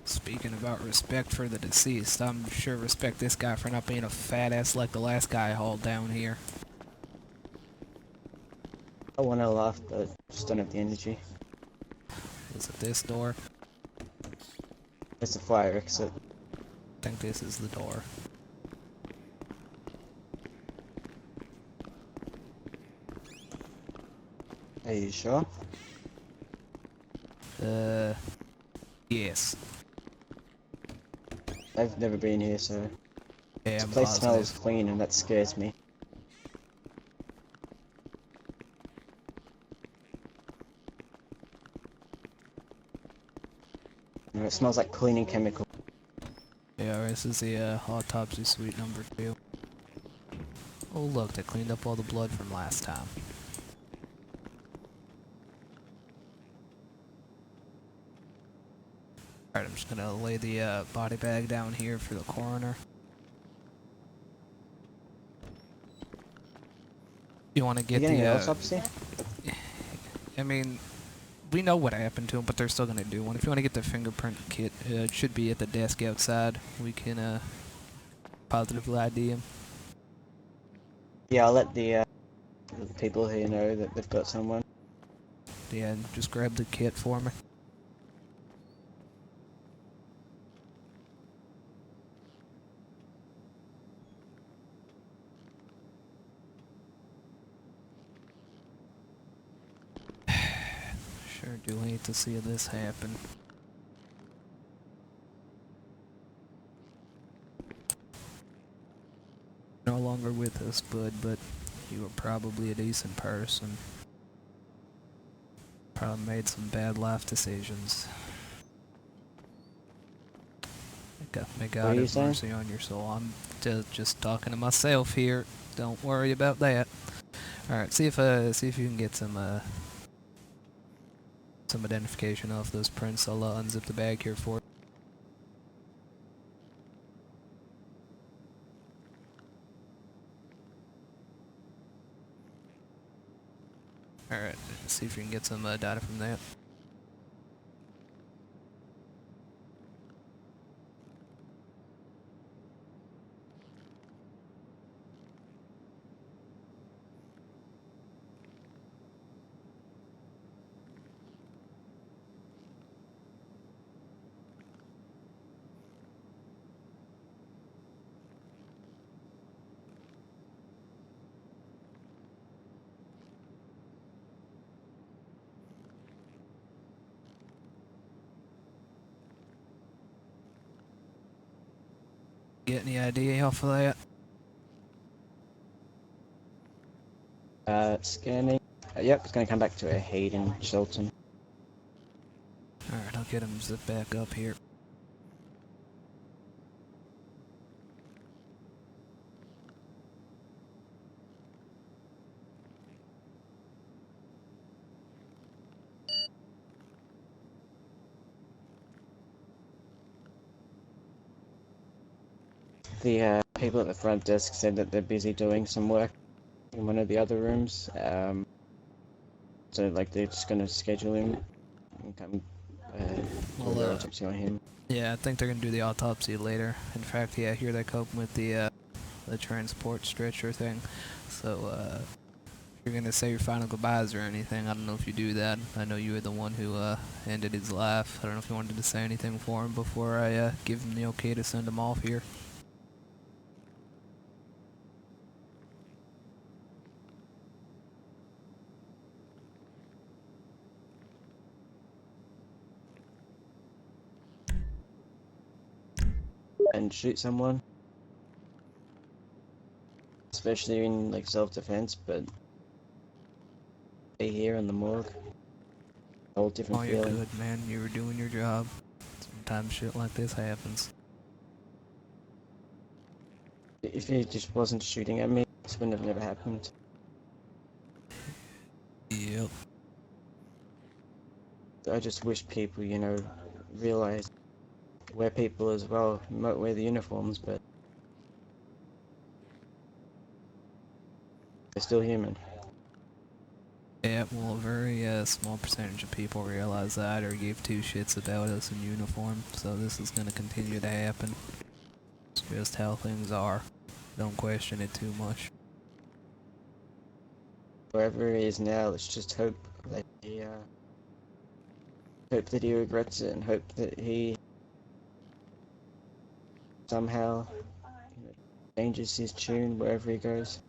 Speaking about respect for the deceased, I'm sure respect this guy for not being a fat ass like the last guy I hauled down here. I want to laugh, but just don't have the energy. Was it this door? It's the fire exit. I think this is the door. Are you sure? Yes. I've never been here, so Yeah, this I'm place positive. smells clean, and that scares me. You know, it smells like cleaning chemical. Yeah, this is the autopsy suite number 2. Oh look, they cleaned up all the blood from last time. Alright, I'm just gonna lay the body bag down here for the coroner. You wanna You get getting the an autopsy? I mean, we know what happened to him, but they're still gonna do one. If you wanna get the fingerprint kit, it should be at the desk outside. We can positively ID him. Yeah, I'll let the people here know that they've got someone. Yeah, just grab the kit for me. Sure do hate to see this happen. No longer with us, bud, but you were probably a decent person. Probably made some bad life decisions. May God you have saying? mercy on your soul. I'm just talking to myself here. Don't worry about that. All right, see if you can get some identification off those prints. I'll unzip the bag here for you. Alright, see if you can get some data from that. Get any idea off of that? Scanning. Yep, it's gonna come back to a Hayden Shelton. Alright, I'll get him zipped back up here. The people at the front desk said that they're busy doing some work in one of the other rooms. So like they're just gonna schedule him and come do the autopsy on him. Yeah, I think they're gonna do the autopsy later. In fact, yeah, here they're coping with the transport stretcher thing. So, if you're gonna say your final goodbyes or anything, I don't know if you do that. I know you were the one who ended his life. I don't know if you wanted to say anything for him before I give him the okay to send him off here. And shoot someone, especially in like self-defense, but be here in the morgue, whole different Oh, you're feeling. good, man. You were doing your job. Sometimes shit like this happens. If he just wasn't shooting at me, this wouldn't have never happened. Yep. I just wish people, you know, realize we're people as well, might wear the uniforms, but they're still human. Yeah, well, a very small percentage of people realize that or give two shits about us in uniform, so this is going to continue to happen. It's just how things are. Don't question it too much. Wherever he is now, let's just hope that he regrets it and hope that he somehow, you know, changes his tune wherever he goes.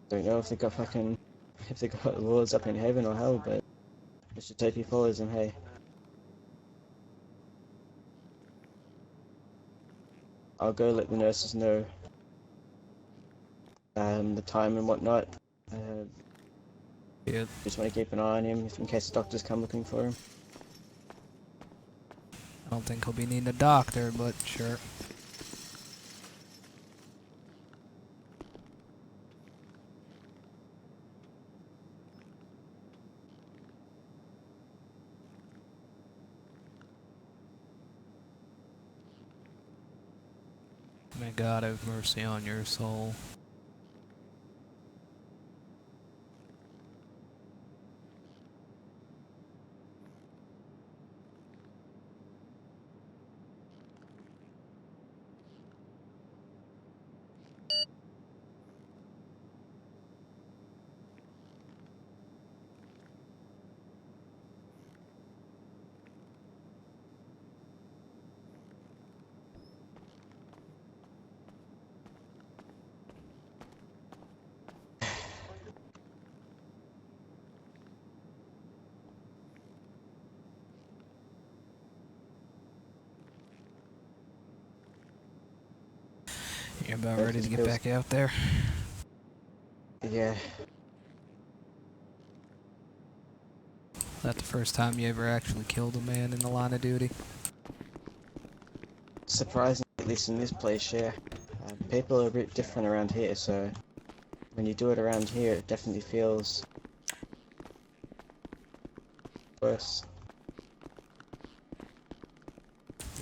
Don't know if they got laws up in heaven or hell, but let's just hope he follows them. Hey, I'll go let the nurses know the time and whatnot. Yep. Just want to keep an eye on him in case the doctors come looking for him. I don't think he'll be needing a doctor, but sure. May God have mercy on your soul. You're about ready to get back out there? Yeah. Is that the first time you ever actually killed a man in the line of duty? Surprisingly, at least in this place, yeah. People are a bit different around here, so when you do it around here, it definitely feels worse.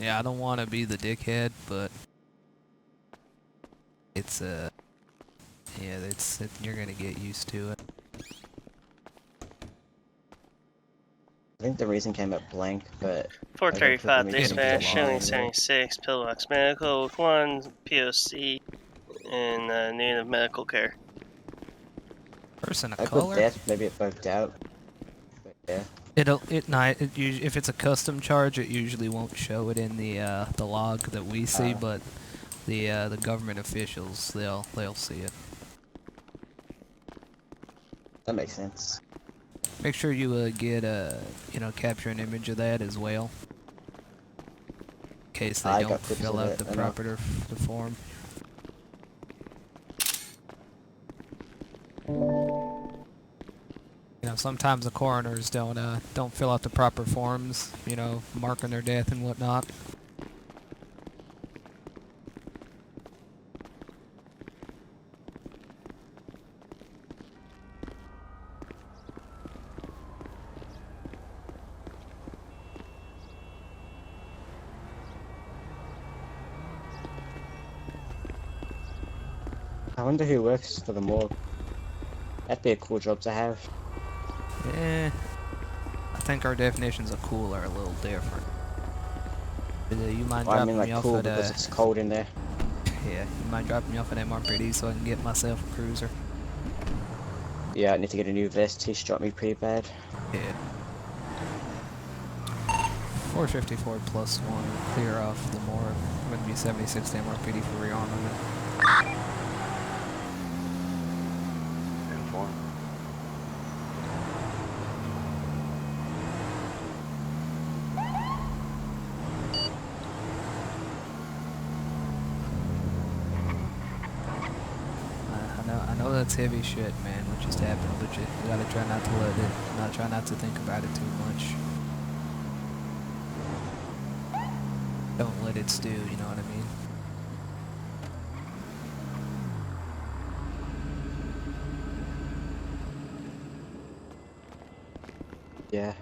Yeah, I don't want to be the dickhead, but it's yeah, you're gonna get used to it. I think the reason came up blank, but 435 dispatch, showing anyway. 76, Pillbox Medical with 1 POC in need of medical care. Person of I put color? death, maybe it bugged out. But yeah. If it's a custom charge, it usually won't show it in the log that we see, but the government officials, they'll see it. That makes sense. Make sure you get capture an image of that as well, in case they don't fill out the proper form. You know, sometimes the coroners don't fill out the proper forms, you know, marking their death and whatnot. I wonder who works for the morgue. That'd be a cool job to have. I think our definitions of cool are a little different. You mind dropping me off cool at because it's cold in there. Yeah, you mind dropping me off at MRPD so I can get myself a cruiser? Yeah, I need to get a new vest. He shot me pretty bad. Yeah. 454 plus 1, clear off the morgue. I'm gonna be 76 to MRPD for rearmament. Inform. I know that's heavy shit, man, what just happened, but you gotta try not to think about it too much. Don't let it stew, you know what I mean? Yeah.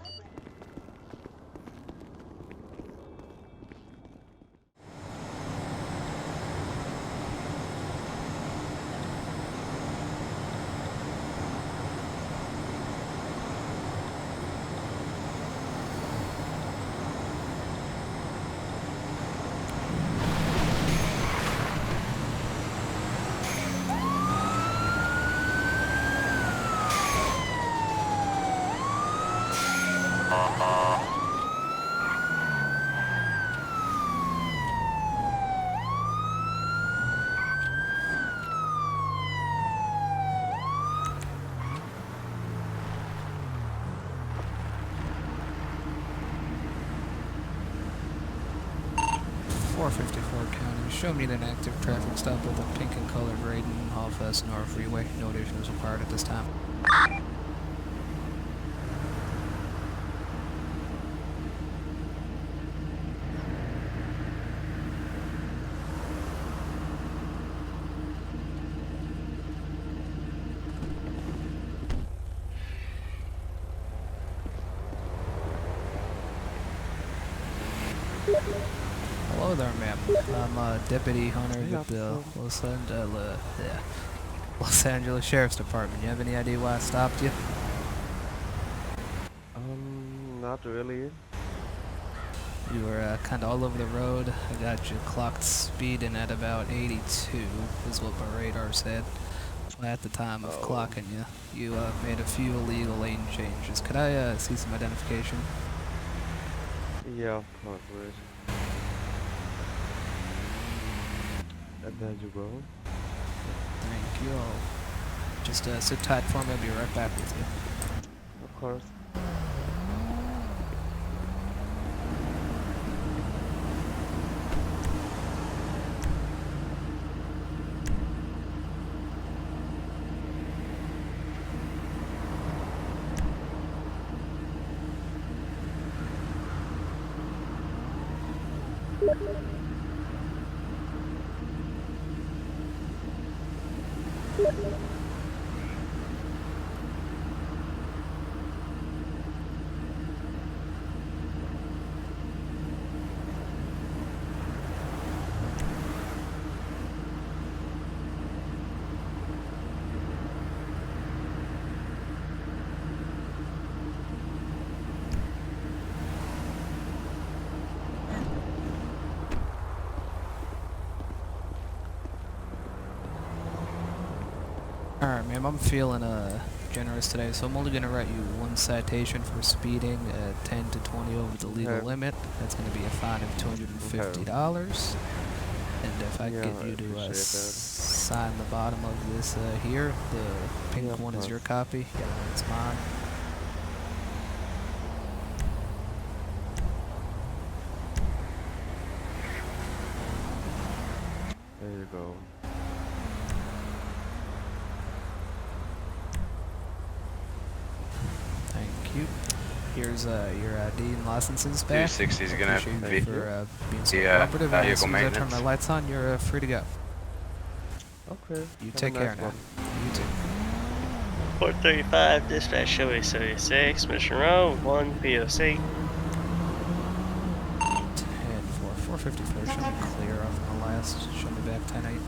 County. Show me an active traffic stop with a pink and colored Raiden off Sonora Freeway. No additions required at this time. Hello there, ma'am. I'm Deputy Hunter with the Los Angeles Sheriff's Department. You have any idea why I stopped you? Not really. You were kind of all over the road. I got you clocked speeding at about 82, is what my radar said. At the time of clocking you, you made a few illegal lane changes. Could I see some identification? Yeah, of course. And there you go. Thank you. Just sit tight for me. I'll be right back with you. Of course. Alright, ma'am, I'm feeling generous today, so I'm only going to write you one citation for speeding at 10 to 20 over the legal limit. That's going to be a fine of $250. And if I get you to sign the bottom of this here, the pink one is your copy, yellow one's mine. There you go. Thank you. Here's your ID and licenses back. 260 is gonna be for being so cooperative. And as soon as I turn my lights on, you're free to go. Okay. You take care now. You too. 435 dispatch showing 76 Mission Road 1 POC. 10-4, 454. Show me clear off my last. Show me back 10-8.